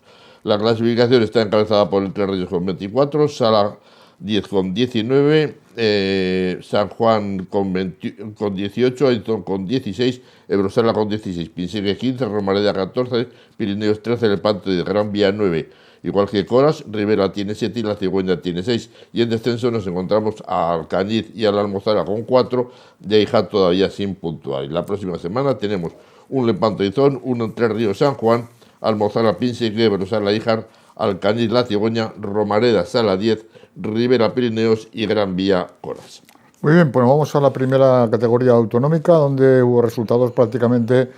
La clasificación está encabezada por Entre Ríos con 24, Sala 10 con 19, San Juan con 18, Aizón con 16, Ebrosala con 16, Pinsegue 15, Romareda 14, Pirineos 13, Lepanto de Gran Vía 9. Igual que Coras, Rivera tiene 7 y la Cigüeña tiene 6. Y en descenso nos encontramos a Alcañiz y a la Almozara con 4, de Hija todavía sin puntuar. Y la próxima semana tenemos un Lepanto Aizón, un Entre Ríos San Juan, Almozara Pinsegue, Ebrosala Híjar, Alcañiz la Cigüeña, Romareda Sala 10, Rivera Pirineos y Gran Vía Coras. Muy bien, pues vamos a la primera categoría autonómica, donde hubo resultados prácticamente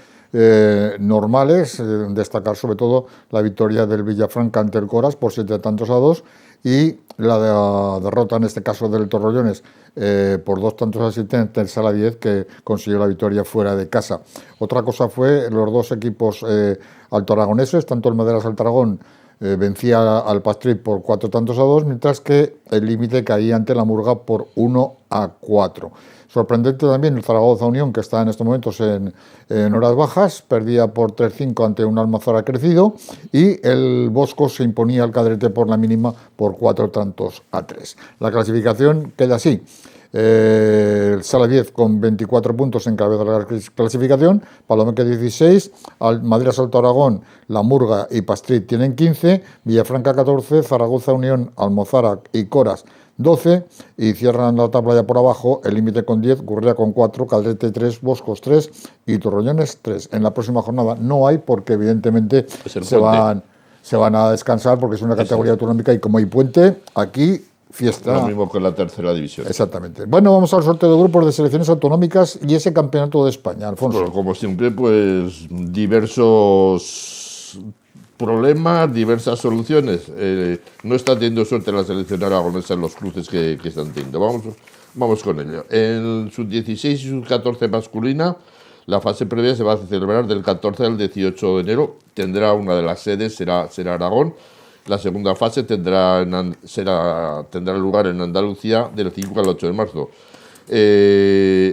normales. Destacar sobre todo la victoria del Villafranca ante el Coras por 7-2 y la derrota en este caso del Torrellones por 2-7 ante el Sala 10, que consiguió la victoria fuera de casa. Otra cosa fue los dos equipos altoaragoneses, tanto el Maderas Altaragón vencía al Pastrit por 4-2, mientras que el límite caía ante la Murga por 1-4. Sorprendente también el Zaragoza Unión, que está en estos momentos en horas bajas, perdía por 3-5 ante un Almazara crecido, y el Bosco se imponía al Cadrete por la mínima por 4-3. La clasificación queda así. El Sala 10 con 24 puntos encabeza la clasificación, Palomeque 16, Maderas Alto Aragón, La Murga y Pastrit tienen 15, Villafranca 14, Zaragoza Unión, Almozara y Coras 12, y cierran la tabla ya por abajo el límite con 10, Gurrea con 4, Cadrete 3, Boscos 3 y Torrellones 3. En la próxima jornada no hay, porque evidentemente se van a descansar, porque es una categoría autonómica y como hay puente, aquí fiesta. Lo mismo que la tercera división. Exactamente. Bueno, vamos al sorteo de grupos de selecciones autonómicas y ese campeonato de España, Alfonso. Bueno, como siempre, pues diversos problemas, diversas soluciones. No está teniendo suerte la selección aragonesa en los cruces que están teniendo. Vamos con ello. En sub-16 y sub-14 masculina, la fase previa se va a celebrar del 14 al 18 de enero. Tendrá una de las sedes, será Aragón. La segunda fase tendrá lugar en Andalucía del 5 al 8 de marzo.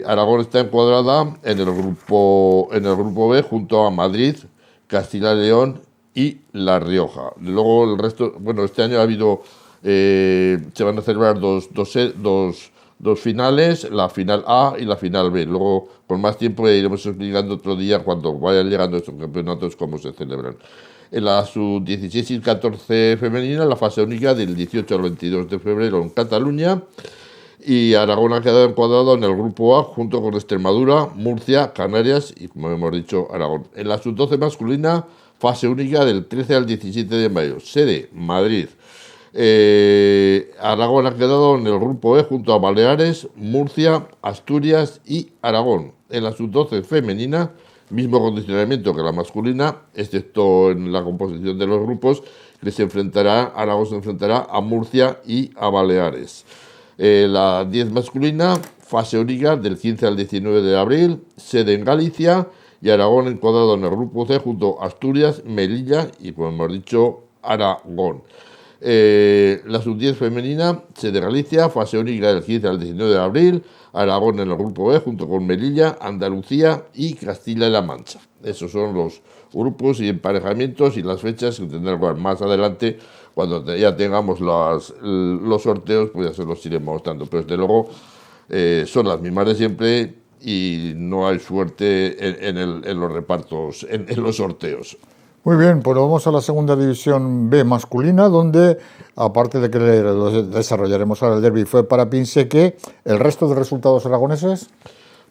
Aragón está encuadrada en el grupo B junto a Madrid, Castilla y León y La Rioja. Luego el resto, bueno, este año ha habido, se van a celebrar dos dos finales, la final A y la final B. Luego, con más tiempo, iremos explicando otro día, cuando vayan llegando estos campeonatos, cómo se celebran. En la sub-16 y 14 femenina, la fase única del 18 al 22 de febrero en Cataluña. Y Aragón ha quedado encuadrado en el grupo A junto con Extremadura, Murcia, Canarias y, como hemos dicho, Aragón. En la sub-12 masculina, fase única del 13 al 17 de mayo. Sede, Madrid. Aragón ha quedado en el grupo E junto a Baleares, Murcia, Asturias y Aragón. En la sub-12 femenina, mismo condicionamiento que la masculina, excepto en la composición de los grupos, que Aragón se enfrentará a Murcia y a Baleares. La 10 masculina, fase única del 15 al 19 de abril, sede en Galicia, y Aragón encuadrado en el grupo C junto a Asturias, Melilla y, como hemos dicho, Aragón. La sub-10 femenina, sede Galicia, fase única del 15 al 19 de abril, Aragón en el grupo B junto con Melilla, Andalucía y Castilla-La Mancha. Esos son los grupos y emparejamientos y las fechas que tendrán lugar más adelante. Cuando ya tengamos los sorteos, pues ya se los iremos mostrando. Pero desde luego son las mismas de siempre y no hay suerte en los repartos, en los sorteos. Muy bien, pues vamos a la segunda división B masculina, donde, aparte de que lo desarrollaremos ahora el derbi, fue para Pinseque. ¿El resto de resultados aragoneses?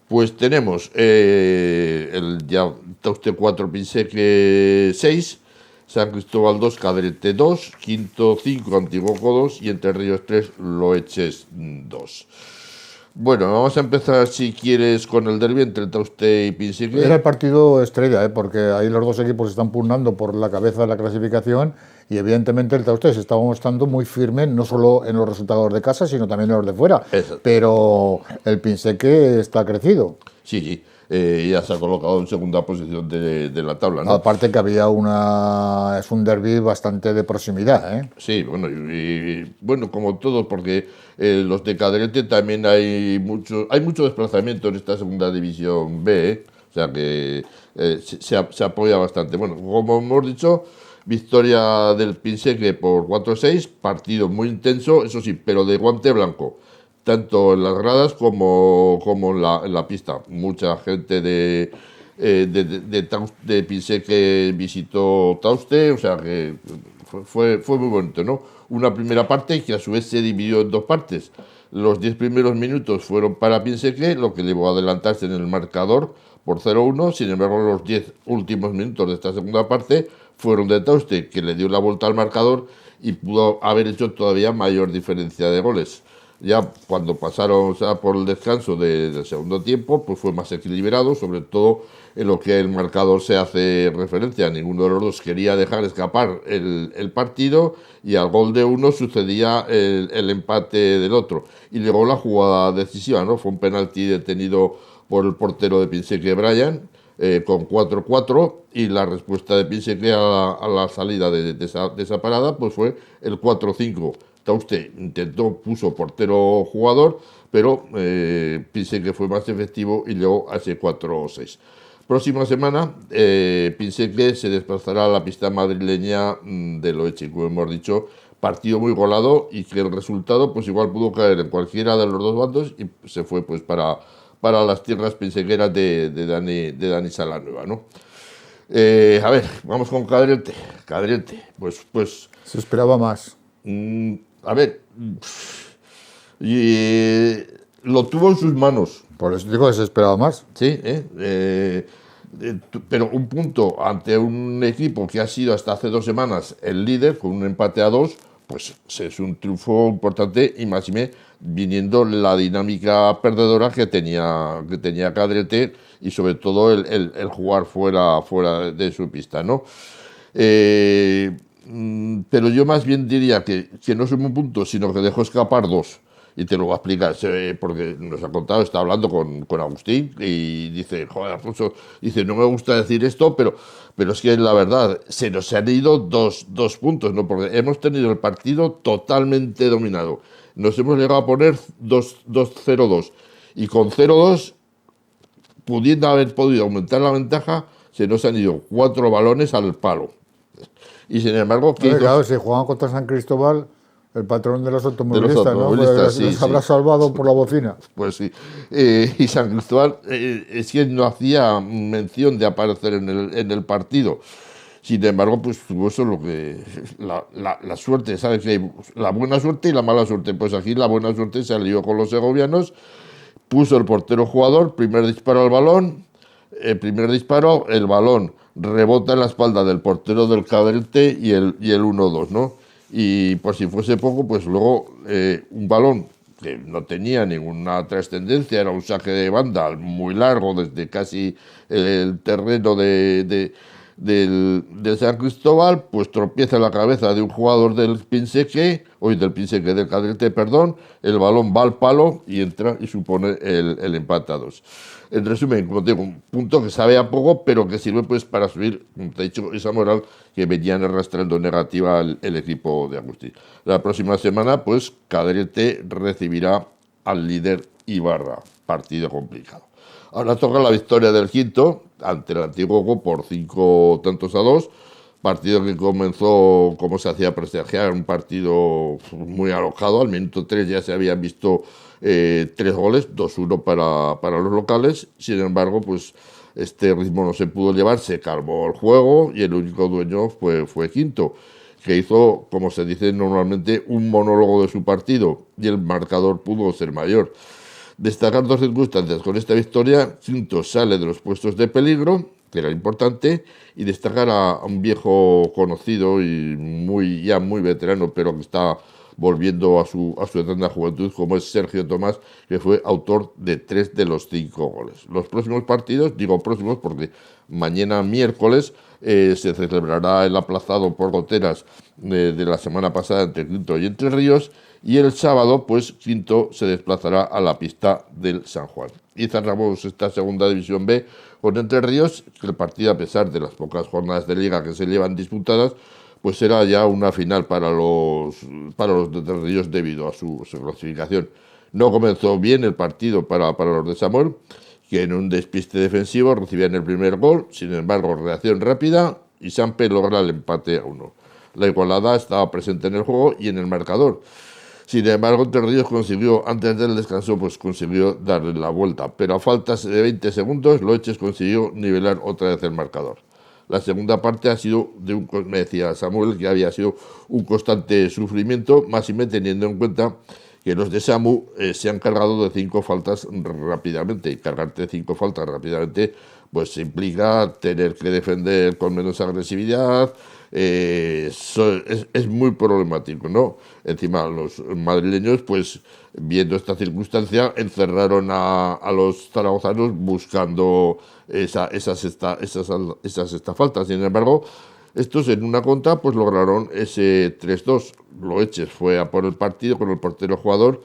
Pues tenemos ya Tauste 4, Pinseque 6, San Cristóbal 2, Cadrete 2, Quinto 5, Antiguoco 2 y Entre Ríos 3, Loeches 2. Bueno, vamos a empezar, si quieres, con el derbi entre Tauste y Pinseque. Era el partido estrella, porque ahí los dos equipos están pugnando por la cabeza de la clasificación y evidentemente el Tauste se estaba mostrando muy firme, no solo en los resultados de casa, sino también en los de fuera. Exacto. Pero el Pinseque está crecido. Sí, ya se ha colocado en segunda posición de la tabla, ¿no? Aparte que es un derbi bastante de proximidad, ¿eh? Sí, bueno, bueno, como todo, porque los de Cadrete también hay mucho desplazamiento en esta segunda división B, ¿eh? O sea que se apoya bastante. Bueno, como hemos dicho, victoria del Pinseque por 4-6, partido muy intenso, eso sí, pero de guante blanco, tanto en las gradas como en la pista. Mucha gente de Pinseque visitó Tauste, o sea que fue muy bonito, ¿no? Una primera parte que a su vez se dividió en dos partes. Los 10 primeros minutos fueron para Pinseque, lo que llevó a adelantarse en el marcador por 0-1. Sin embargo, los 10 últimos minutos de esta segunda parte fueron de Tauste, que le dio la vuelta al marcador y pudo haber hecho todavía mayor diferencia de goles. Ya cuando pasaron por el descanso del segundo tiempo, pues fue más equilibrado, sobre todo en lo que el marcador se hace referencia. Ninguno de los dos quería dejar escapar el partido y al gol de uno sucedía el empate del otro. Y luego la jugada decisiva, ¿no? Fue un penalti detenido por el portero de Pinseque, Brian, con 4-4, y la respuesta de Pinseque a la salida de esa parada pues fue el 4-5. Tauste puso portero jugador, pero Pinseque fue más efectivo y llegó a ese 4-6. Próxima semana, Pinseque se desplazará a la pista madrileña de Loeche, como hemos dicho, partido muy golado y que el resultado pues igual pudo caer en cualquiera de los dos bandos y se fue pues para las tierras pinsequeras de Dani Salanueva, ¿no? A ver, vamos con Cadrete. Cadrete, pues se esperaba más. A ver, lo tuvo en sus manos. Por eso digo que se esperaba más. Sí, pero un punto ante un equipo que ha sido hasta hace 2 semanas el líder, con un empate a 2, pues es un triunfo importante, y más viniendo la dinámica perdedora que tenía Cadrete, y sobre todo el jugar fuera de su pista, ¿no? Pero yo más bien diría que no sumó un punto, sino que dejó escapar 2. Y te lo voy a explicar, porque nos ha contado, está hablando con Agustín y dice, joder, Alfonso, dice, no me gusta decir esto, pero es que la verdad, se nos han ido dos puntos, ¿no? Porque hemos tenido el partido totalmente dominado. Nos hemos llegado a poner 2-0-2. Y con 0-2, pudiendo haber podido aumentar la ventaja, se nos han ido 4 balones al palo. Y sin embargo, claro, si jugaban contra San Cristóbal, El patrón de los automovilistas, ¿no? automovilistas, Les habrá salvado por la bocina. Pues sí. Y San Cristóbal es que no hacía mención de aparecer en el partido. Sin embargo, pues tuvo eso lo que la suerte, ¿sabes? Que hay la buena suerte y la mala suerte. Pues aquí la buena suerte salió con los segovianos, puso el portero jugador, primer disparo al balón, primer disparo, el balón rebota en la espalda del portero del Cadete y el 1-2, ¿no? Y por si fuese poco, pues luego un balón que no tenía ninguna trascendencia, era un saque de banda muy largo desde casi el terreno del San Cristóbal, pues tropieza en la cabeza de un jugador del del Cadete, perdón, el balón va al palo y entra y supone el empate a 2. En resumen, como te digo, un punto que sabe a poco, pero que sirve pues para subir, como te he dicho, esa moral que venían arrastrando negativa el equipo de Agustí. La próxima semana, pues, Cadete recibirá al líder Ibarra, partido complicado. Ahora toca la victoria del Quinto ante el Antiguo por 5 tantos a 2, partido que comenzó, como se hacía presagiar, un partido muy alocado. Al minuto 3 ya se habían visto 3 goles, 2-1 para los locales. Sin embargo, pues este ritmo no se pudo llevar, se calmó el juego y el único dueño fue Quinto, que hizo, como se dice normalmente, un monólogo de su partido y el marcador pudo ser mayor. Destacar dos circunstancias. Con esta victoria, Quinto sale de los puestos de peligro, que era importante, y destacar a un viejo conocido y muy veterano, pero que está volviendo a su eterna juventud, como es Sergio Tomás, que fue autor de 3 de los 5 goles. Los próximos partidos, digo próximos porque mañana miércoles se celebrará el aplazado por goteras de la semana pasada entre Quinto y Entre Ríos, y el sábado, pues, Quinto se desplazará a la pista del San Juan. Y cerramos esta segunda división B con Entre Ríos, que el partido, a pesar de las pocas jornadas de liga que se llevan disputadas, pues será ya una final para los de Entre Ríos debido a su clasificación. No comenzó bien el partido para los de Samuel, que en un despiste defensivo recibían el primer gol. Sin embargo, reacción rápida y Sampe logra el empate a 1. La igualada estaba presente en el juego y en el marcador. Sin embargo, Entre Ríos consiguió, antes del descanso, pues consiguió darle la vuelta. Pero a falta de 20 segundos, Loeches consiguió nivelar otra vez el marcador. La segunda parte ha sido, me decía Samuel, que había sido un constante sufrimiento, más y menos teniendo en cuenta que los de Samu se han cargado de 5 faltas rápidamente. Y cargarte 5 faltas rápidamente, pues implica tener que defender con menos agresividad. Es muy problemático, ¿no? Encima los madrileños, pues viendo esta circunstancia, encerraron a los zaragozanos buscando esas faltas. Sin embargo, estos en una contra pues lograron ese 3-2. Loeches fue a por el partido con el portero jugador,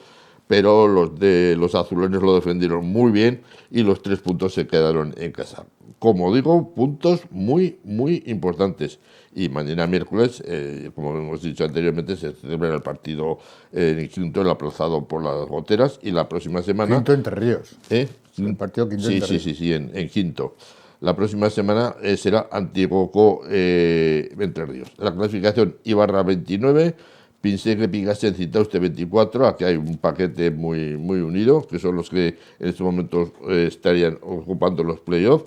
pero los azuleños lo defendieron muy bien y los 3 puntos se quedaron en casa. Como digo, puntos muy importantes. Y mañana miércoles, como hemos dicho anteriormente, se celebra el partido en Quinto, el aplazado por las goteras, y la próxima semana... Quinto Entre Ríos. El partido Quinto Entre Ríos. Sí, en Quinto. La próxima semana será Antiguoco Entre Ríos. La clasificación: Ibarra 29, Pinsegue, Pigasen, Citauste 24. Aquí hay un paquete muy unido, que son los que en estos momentos estarían ocupando los playoffs.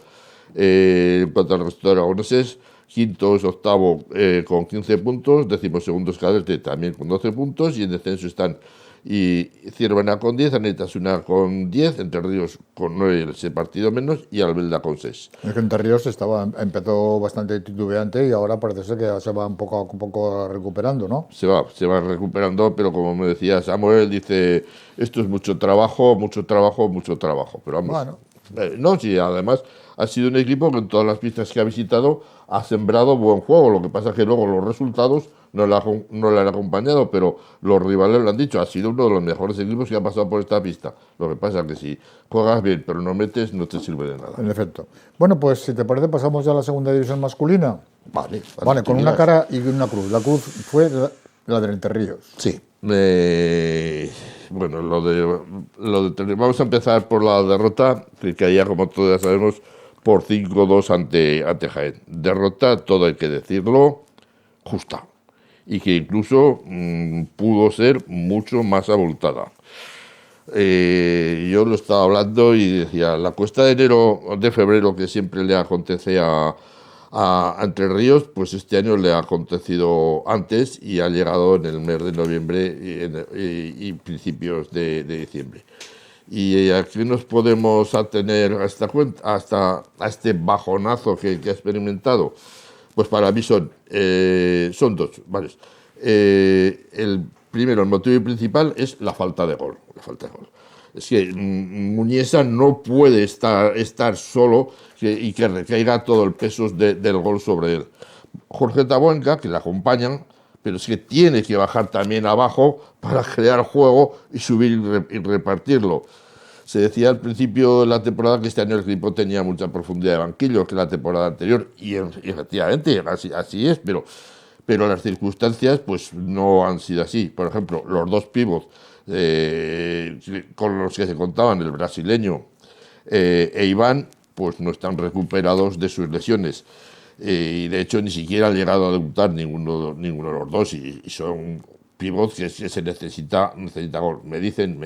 En cuanto al resto de aragoneses, Quinto es octavo con 15 puntos, 12º es Cadete también con 12 puntos, y en descenso están Ciervana con 10, Anetasuna con 10, Entre Ríos con 9, ese partido menos, y Albelda con 6. Es que Entre Ríos empezó bastante titubeante y ahora parece ser que se va un poco recuperando, ¿no? Se va recuperando, pero como me decía Samuel, dice, esto es mucho trabajo. Pero vamos, bueno. No, sí, además ha sido un equipo que en todas las pistas que ha visitado ha sembrado buen juego. Lo que pasa es que luego los resultados no le han acompañado, pero los rivales lo han dicho. Ha sido uno de los mejores equipos que ha pasado por esta pista. Lo que pasa es que si juegas bien pero no metes, no te sirve de nada. En efecto. Bueno, pues si te parece, pasamos ya a la segunda división masculina. Vale, con una cara y una cruz. La cruz fue la del Entre Ríos. Sí. Bueno, vamos a empezar por la derrota, que caía, como todos ya sabemos, por 5-2 ante Jaén. Derrota, todo hay que decirlo, justa. y que incluso pudo ser mucho más abultada. Yo lo estaba hablando y decía, la cuesta de febrero que siempre le acontece a Entre Ríos, pues este año le ha acontecido antes y ha llegado en el mes de noviembre y principios de diciembre. ¿Y aquí nos podemos atener a esta cuenta, a este bajonazo que ha experimentado? Pues para mí son dos, ¿vale? El primero, el motivo principal es la falta de gol. La falta de gol. Es que Muniesa no puede estar solo y que recaiga todo el peso del gol sobre él. Jorge Tabuenca, que le acompañan, pero es que tiene que bajar también abajo para crear juego y subir y repartirlo. Se decía al principio de la temporada que este año el equipo tenía mucha profundidad de banquillo que la temporada anterior, y efectivamente así es, pero las circunstancias pues no han sido así. Por ejemplo, los dos pivots con los que se contaban, el brasileño e Iván, pues no están recuperados de sus lesiones. Y de hecho ni siquiera han llegado a debutar ninguno de los dos, y son pivots que se necesita gol. Me dicen,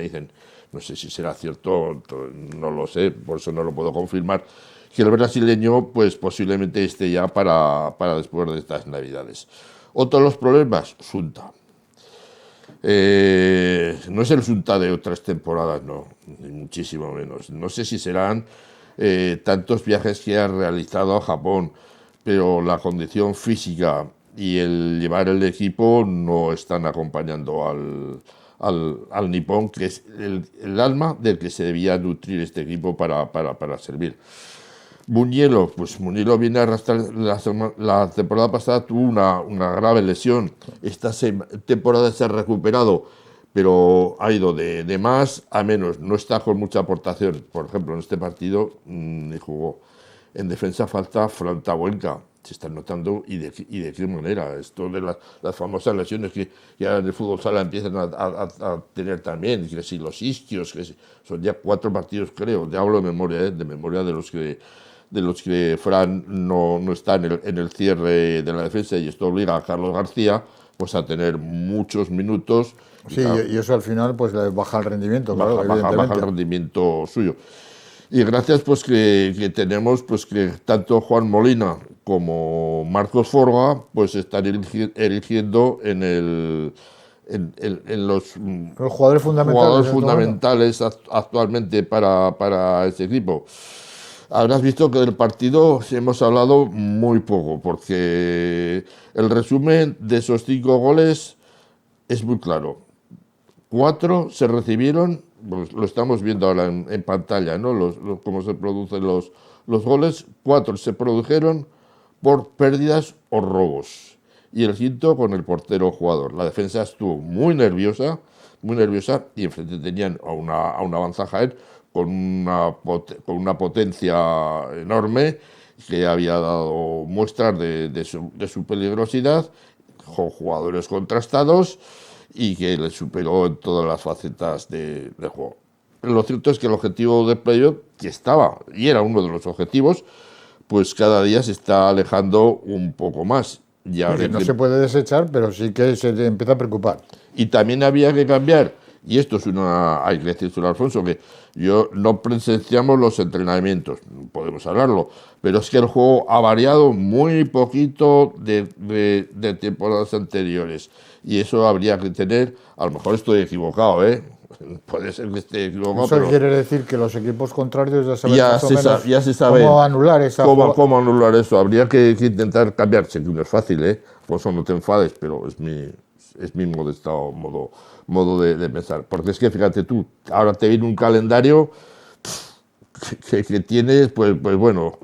no sé si será cierto, no lo sé, por eso no lo puedo confirmar, que el brasileño pues posiblemente esté ya para después de estas Navidades. Otro de los problemas, Sunta. No es el Sunta de otras temporadas, no, ni muchísimo menos. No sé si serán tantos viajes que ha realizado a Japón, pero la condición física y el llevar el equipo no están acompañando al nipón, que es el alma del que se debía nutrir este equipo para servir. Buñuelo, pues Buñuelo viene a arrastrar, la temporada pasada tuvo una grave lesión, esta temporada se ha recuperado, pero ha ido de más a menos, no está con mucha aportación. Por ejemplo, en este partido jugó. En defensa falta Fran Tabuenca, se están notando y de qué manera. Esto de las famosas lesiones que ya en el fútbol sala empiezan a tener también, que si los isquios, que son ya 4 partidos creo, te hablo de memoria de los que Fran no está en el cierre de la defensa, y esto obliga a Carlos García pues a tener muchos minutos. Sí, claro, y eso al final pues le baja el rendimiento, claro, baja el rendimiento suyo. Y gracias pues que tenemos pues que tanto Juan Molina como Marcos Forga pues están erigiendo en los jugadores fundamentales actualmente para este equipo. Habrás visto que del partido hemos hablado muy poco, porque el resumen de esos 5 goles es muy claro. 4 se recibieron, pues lo estamos viendo ahora en pantalla, ¿no? Cómo se producen los goles. 4 se produjeron por pérdidas o robos, y el 5 con el portero jugador. La defensa estuvo muy nerviosa, y enfrente tenían a una Banzajaer con una potencia enorme, que había dado muestras de su peligrosidad, con jugadores contrastados, y que le superó en todas las facetas de juego. Lo cierto es que el objetivo de playoff, que estaba y era uno de los objetivos, pues cada día se está alejando un poco más. Ya no se puede desechar, pero sí que se empieza a preocupar. Y también había que cambiar, y esto es hay que decirlo, Alfonso, que yo no presenciamos los entrenamientos, podemos hablarlo, pero es que el juego ha variado muy poquito de temporadas anteriores, y eso habría que tener, a lo mejor estoy equivocado, puede ser que esté equivocado. Eso quiere decir que los equipos contrarios ya se sabe cómo anular cómo anular eso. Habría que intentar cambiar, sé que no es fácil, por eso no te enfades, pero es mi modesto modo de pensar. Porque es que, fíjate tú, ahora te viene un calendario que tienes, pues bueno,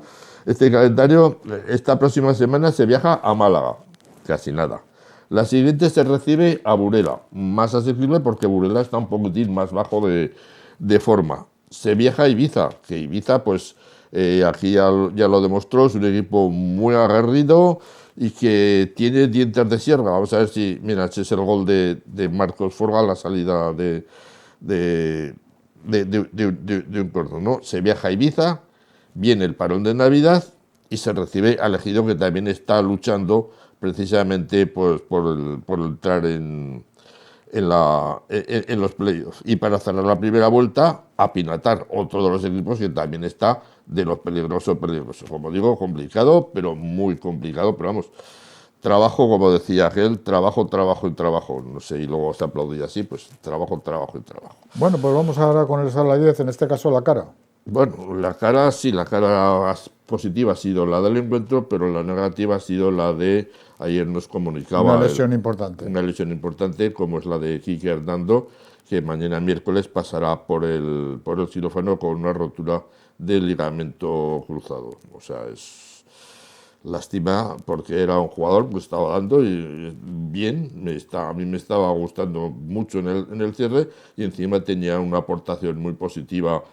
este calendario, esta próxima semana se viaja a Málaga, casi nada. La siguiente se recibe a Burela, más asequible porque Burela está un poquitín más bajo de forma. Se viaja a Ibiza, que Ibiza, pues aquí ya lo demostró, es un equipo muy aguerrido y que tiene dientes de sierra. Vamos a ver si, mira, ese es el gol de Marcos Forga, la salida de un cordón, ¿no? Se viaja a Ibiza, viene el parón de Navidad y se recibe al Ejido, que también está luchando precisamente pues, por entrar en los playoffs. Y para cerrar la primera vuelta, a Pinatar, otro de los equipos que también está de los peligrosos. Como digo, complicado, pero muy complicado, pero vamos, trabajo, como decía aquel, trabajo y trabajo. No sé, y luego se aplaudía así, pues trabajo y trabajo. Bueno, pues vamos ahora con el Sala 10, en este caso la cara. Bueno, la cara sí, la cara positiva ha sido la del encuentro, pero la negativa ha sido la de, ayer nos comunicaba... Una lesión importante. Una lesión importante, como es la de Quique Hernando, que mañana miércoles pasará por el quirófano con una rotura del ligamento cruzado. O sea, es lástima porque era un jugador, pues estaba dando y bien, a mí me estaba gustando mucho en el cierre y encima tenía una aportación muy positiva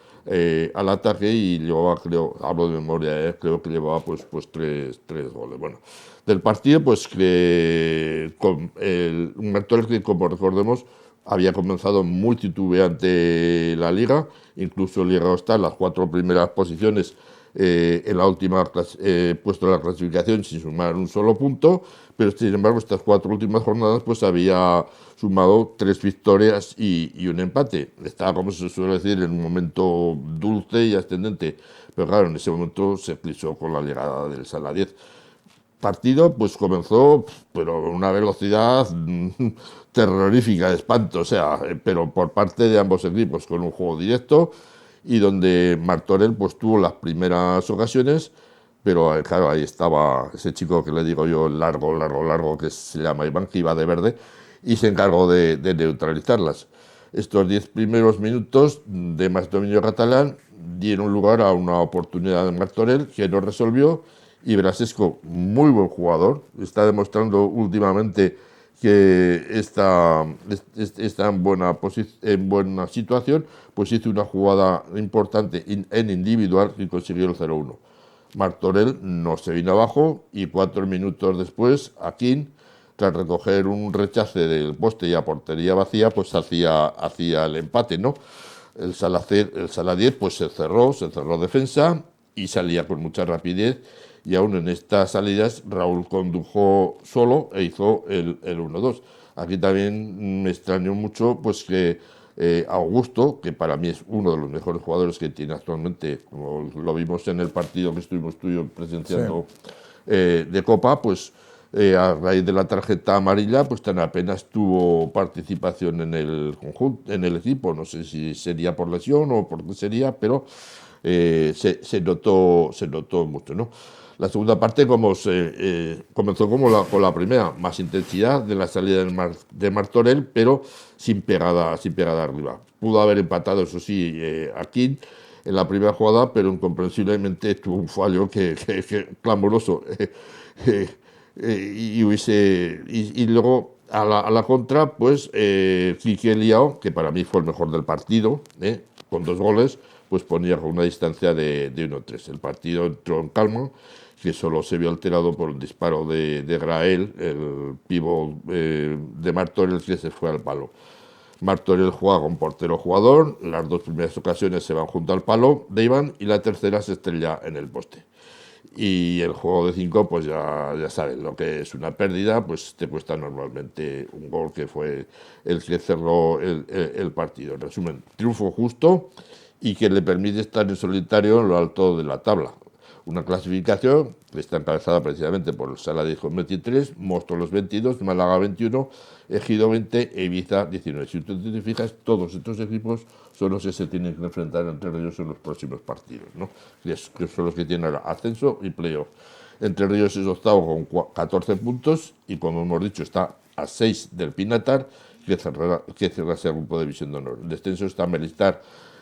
al ataque y llevaba, creo, hablo de memoria, creo que llevaba pues tres goles. Bueno, del partido, pues que un Martorell que, como recordemos, había comenzado muy titubeante la liga, incluso llegado hasta las 4 primeras posiciones en la última puesto de la clasificación sin sumar un solo punto, pero sin embargo estas 4 últimas jornadas pues había sumado 3 victorias y un empate. Estaba, como se suele decir, en un momento dulce y ascendente, pero claro, en ese momento se eclipsó con la llegada del Sala 10. Partido pues comenzó, pero con una velocidad terrorífica, de espanto, o sea, pero por parte de ambos equipos, con un juego directo y donde Martorell pues tuvo las primeras ocasiones, pero claro, ahí estaba ese chico que le digo yo, largo, que se llama Iván, que iba de verde, y se encargó de neutralizarlas. Estos 10 primeros minutos de más dominio catalán dieron lugar a una oportunidad de Martorell que no resolvió, y Brasesco, muy buen jugador, está demostrando últimamente que está en buena situación, pues hizo una jugada importante en individual y consiguió el 0-1. Martorell no se vino abajo y 4 minutos después, Aquín, tras recoger un rechace del poste y a portería vacía, pues hacía el empate, ¿no? El Sala 10 pues se cerró defensa y salía con mucha rapidez, y aún en estas salidas Raúl condujo solo e hizo el 1-2. Aquí también me extrañó mucho pues que Augusto, que para mí es uno de los mejores jugadores que tiene actualmente, como lo vimos en el partido que estuvimos tú y yo presenciando de Copa, pues a raíz de la tarjeta amarilla, pues tan apenas tuvo participación en el conjunto, en el equipo. No sé si sería por lesión o por qué sería, pero se notó mucho, ¿no? La segunda parte comenzó con la primera, más intensidad de la salida de Martorell, pero sin pegada arriba. Pudo haber empatado, eso sí, Aquín en la primera jugada, pero incomprensiblemente tuvo un fallo que clamoroso. Y luego a la contra, pues Quique Liao, que para mí fue el mejor del partido, con 2 goles, pues ponía con una distancia de 1-3. El partido entró en calma, que solo se vio alterado por el disparo de Grael, el pívot de Martorell, que se fue al palo. Martorell juega con portero jugador, las 2 primeras ocasiones se van junto al palo de Iván y la tercera se estrella en el poste. Y el juego de 5, pues ya saben lo que es una pérdida, pues te cuesta normalmente un gol, que fue el que cerró el partido. En resumen, triunfo justo y que le permite estar en solitario en lo alto de la tabla. Una clasificación que está encabezada precisamente por el Sala 10 con 23, Móstoles 22, Málaga 21, Ejido 20 e Ibiza 19. Si tú te fijas, todos estos equipos son los que se tienen que enfrentar entre ellos en los próximos partidos, ¿no? Que son los que tienen ascenso y playoff. Entre ellos es octavo con 14 puntos y, como hemos dicho, está a 6 del Pinatar, que cerrará ese grupo de división de honor. El descenso está Melistar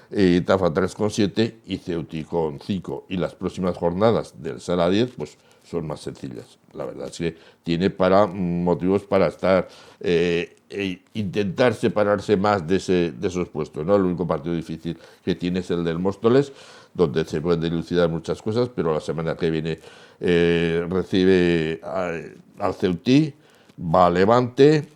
y Tafa 3,7 y Ceuti con 5. Y las próximas jornadas del Sala 10 pues son más sencillas. La verdad es que tiene motivos para estar intentar separarse más de esos puestos, ¿no? El único partido difícil que tiene es el del Móstoles, donde se pueden dilucidar muchas cosas, pero la semana que viene recibe al Ceutí, va a Levante,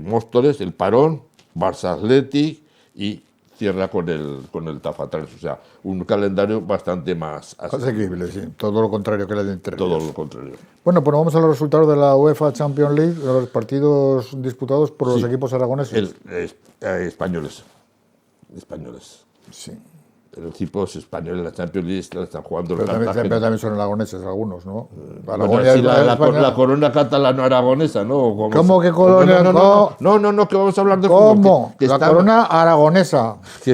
Móstoles, el Parón, Barça Athletic y cierra con el Tafatres. O sea, un calendario bastante más asequible, sí. Todo lo contrario que el anterior. Todo lo contrario. Bueno, pues vamos a los resultados de la UEFA Champions League, de los partidos disputados por los equipos aragoneses. Españoles. Sí. Los equipos españoles, la Champions League, la están jugando Pero los también son aragoneses algunos, ¿no? Bueno, sí, la corona catalano-aragonesa, ¿no? ¿Cómo que colonia? No, que vamos a hablar de fútbol. ¿Cómo? La corona aragonesa. Que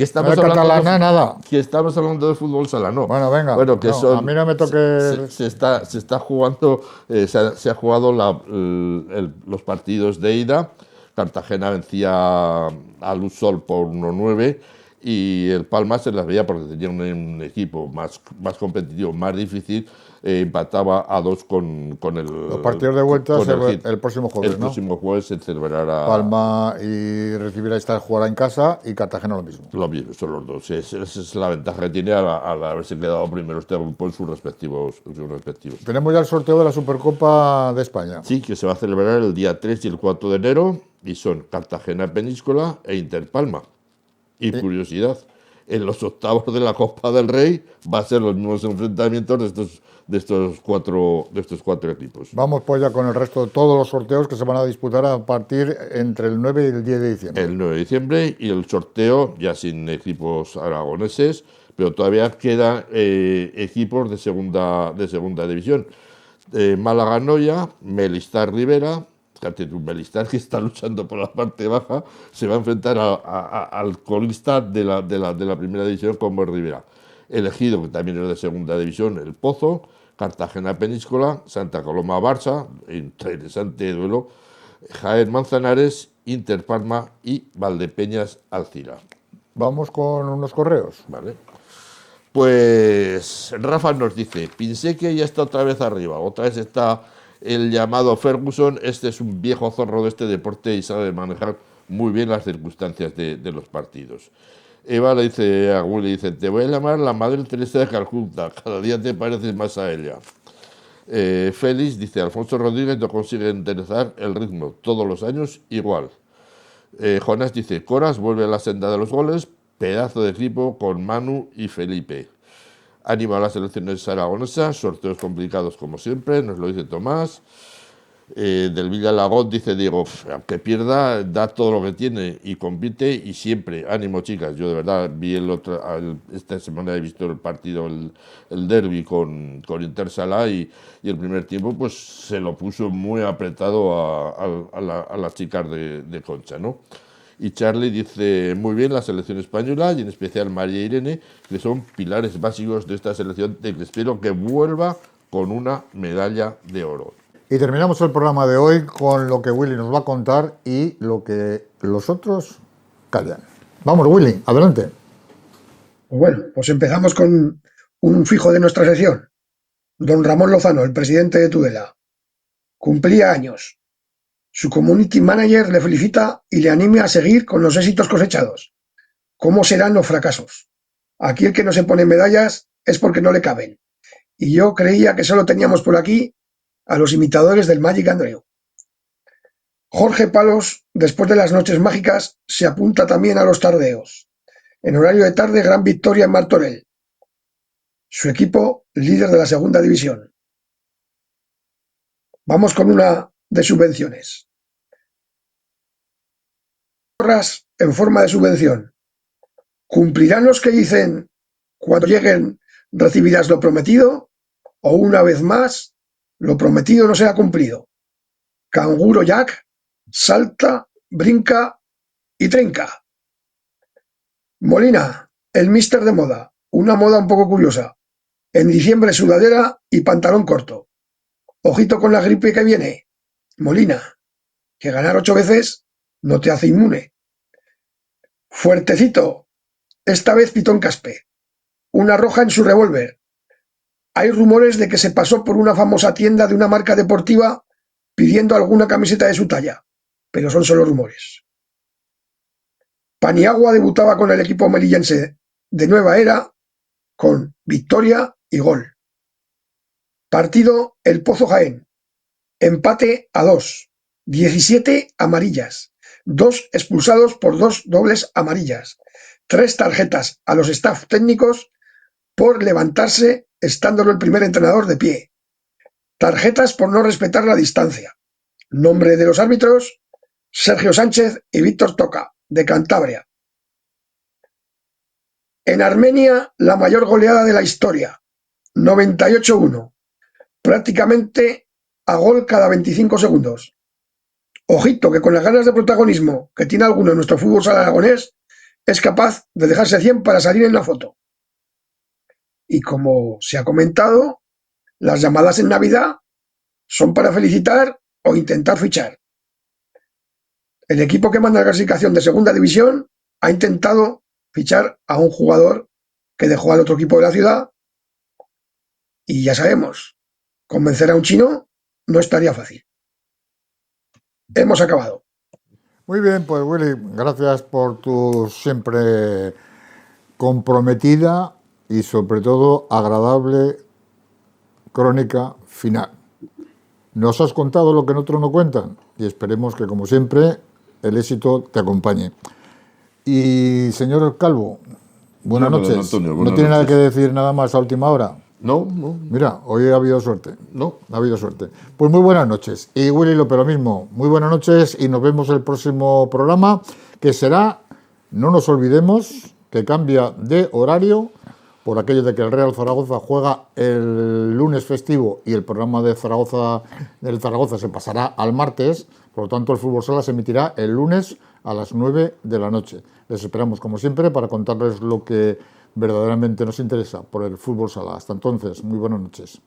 estamos hablando catalana, nada. Que estamos hablando de fútbol sala, no. Bueno, venga. Bueno, que a mí no me toque. Se está jugando, se ha jugado los partidos de ida. Cartagena vencía a Luz-Sol por 1-9 y el Palma se las veía porque tenía un equipo más competitivo, más difícil. Empataba a 2 con el... Los partidos de vuelta el próximo jueves, El próximo jueves se celebrará... Palma y recibirá esta jugará en casa y Cartagena lo mismo. Lo mismo, son los dos. Esa es la ventaja que tiene al haberse quedado primero este grupo en sus respectivos. Tenemos ya el sorteo de la Supercopa de España. Sí, que se va a celebrar el día 3 y el 4 de enero y son Cartagena Peníscola e Interpalma. Y curiosidad, en los octavos de la Copa del Rey va a ser los mismos enfrentamientos de estos cuatro equipos. Vamos pues ya con el resto de todos los sorteos que se van a disputar a partir entre el 9 y el 10 de diciembre. El 9 de diciembre y el sorteo ya sin equipos aragoneses, pero todavía quedan equipos de segunda división. Málaga-Noya, Melistar Rivera. Un Melistar que está luchando por la parte baja se va a enfrentar al colista de la primera división como es Rivera. Elegido, que también es de segunda división, el Pozo, Cartagena Peníscola, Santa Coloma Barça, interesante duelo, Jaén Manzanares, Interpalma y Valdepeñas Alcira. Vamos con unos correos. Vale. Pues Rafa nos dice, pensé que ya está otra vez arriba, otra vez está el llamado Ferguson. Este es un viejo zorro de este deporte y sabe manejar muy bien las circunstancias de los partidos. Eva le dice a Willy, te voy a llamar la Madre Teresa de Calcuta, cada día te pareces más a ella. Félix dice, Alfonso Rodríguez no consigue enderezar el ritmo, todos los años igual. Jonás dice, Coras vuelve a la senda de los goles, pedazo de equipo con Manu y Felipe. Anima a las selecciones aragonesas, sorteos complicados como siempre, nos lo dice Tomás. Del Villalagón dice Diego, aunque pierda, da todo lo que tiene y compite y siempre. Ánimo, chicas. Yo de verdad vi esta semana he visto el partido, el derbi con Intersala y el primer tiempo pues se lo puso muy apretado a las chicas de Concha, ¿no? Y Charlie dice, muy bien la selección española y en especial María Irene, que son pilares básicos de esta selección, de que espero que vuelva con una medalla de oro. Y terminamos el programa de hoy con lo que Willy nos va a contar y lo que los otros callan. Vamos, Willy, adelante. Bueno, pues empezamos con un fijo de nuestra sección. Don Ramón Lozano, el presidente de Tudela. Cumplía años. Su community manager le felicita y le anima a seguir con los éxitos cosechados. ¿Cómo serán los fracasos? Aquí el que no se pone medallas es porque no le caben. Y yo creía que solo teníamos por aquí a los imitadores del Magic Andreu. Jorge Palos, después de las noches mágicas, se apunta también a los tardeos. En horario de tarde, gran victoria en Martorell. Su equipo, líder de la segunda división. Vamos con una de subvenciones. En forma de subvención. ¿Cumplirán los que dicen cuando lleguen recibirás lo prometido? ¿O una vez más lo prometido no será cumplido? Canguro Jack salta, brinca y trinca. Molina, el míster de moda, una moda un poco curiosa. En diciembre sudadera y pantalón corto. Ojito con la gripe que viene. Molina, que ganar 8 veces no te hace inmune. Fuertecito, esta vez pitón Caspe. Una roja en su revólver. Hay rumores de que se pasó por una famosa tienda de una marca deportiva pidiendo alguna camiseta de su talla, pero son solo rumores. Paniagua debutaba con el equipo melillense de nueva era con victoria y gol. Partido El Pozo Jaén. Empate a 2. 17 amarillas. 2 expulsados por 2 dobles amarillas, 3 tarjetas a los staff técnicos por levantarse estándolo el primer entrenador de pie, tarjetas por no respetar la distancia. Nombre de los árbitros: Sergio Sánchez y Víctor Toca, de Cantabria. En Armenia, la mayor goleada de la historia, 98-1, prácticamente a gol cada 25 segundos. Ojito, que con las ganas de protagonismo que tiene alguno en nuestro fútbol sala aragonés, es capaz de dejarse 100 para salir en la foto. Y como se ha comentado, las llamadas en Navidad son para felicitar o intentar fichar. El equipo que manda la clasificación de segunda división ha intentado fichar a un jugador que dejó al otro equipo de la ciudad, y ya sabemos, convencer a un chino no estaría fácil. Hemos acabado. Muy bien, pues Willy, gracias por tu siempre comprometida y sobre todo agradable crónica final. Nos has contado lo que en otros no cuentan y esperemos que, como siempre, el éxito te acompañe. Y señor Calvo, buenas noches. Antonio, ¿No tiene nada que decir nada más a última hora? No. Mira, hoy ha habido suerte. No. Ha habido suerte. Pues muy buenas noches. Y Willy López, lo mismo. Muy buenas noches y nos vemos el próximo programa, que será, no nos olvidemos, que cambia de horario por aquello de que el Real Zaragoza juega el lunes festivo y el programa de del Zaragoza se pasará al martes. Por lo tanto, el Fútbol Sala se emitirá el lunes a las 9 de la noche. Les esperamos, como siempre, para contarles lo que verdaderamente nos interesa por el Fútbol Sala. Hasta entonces, muy buenas noches.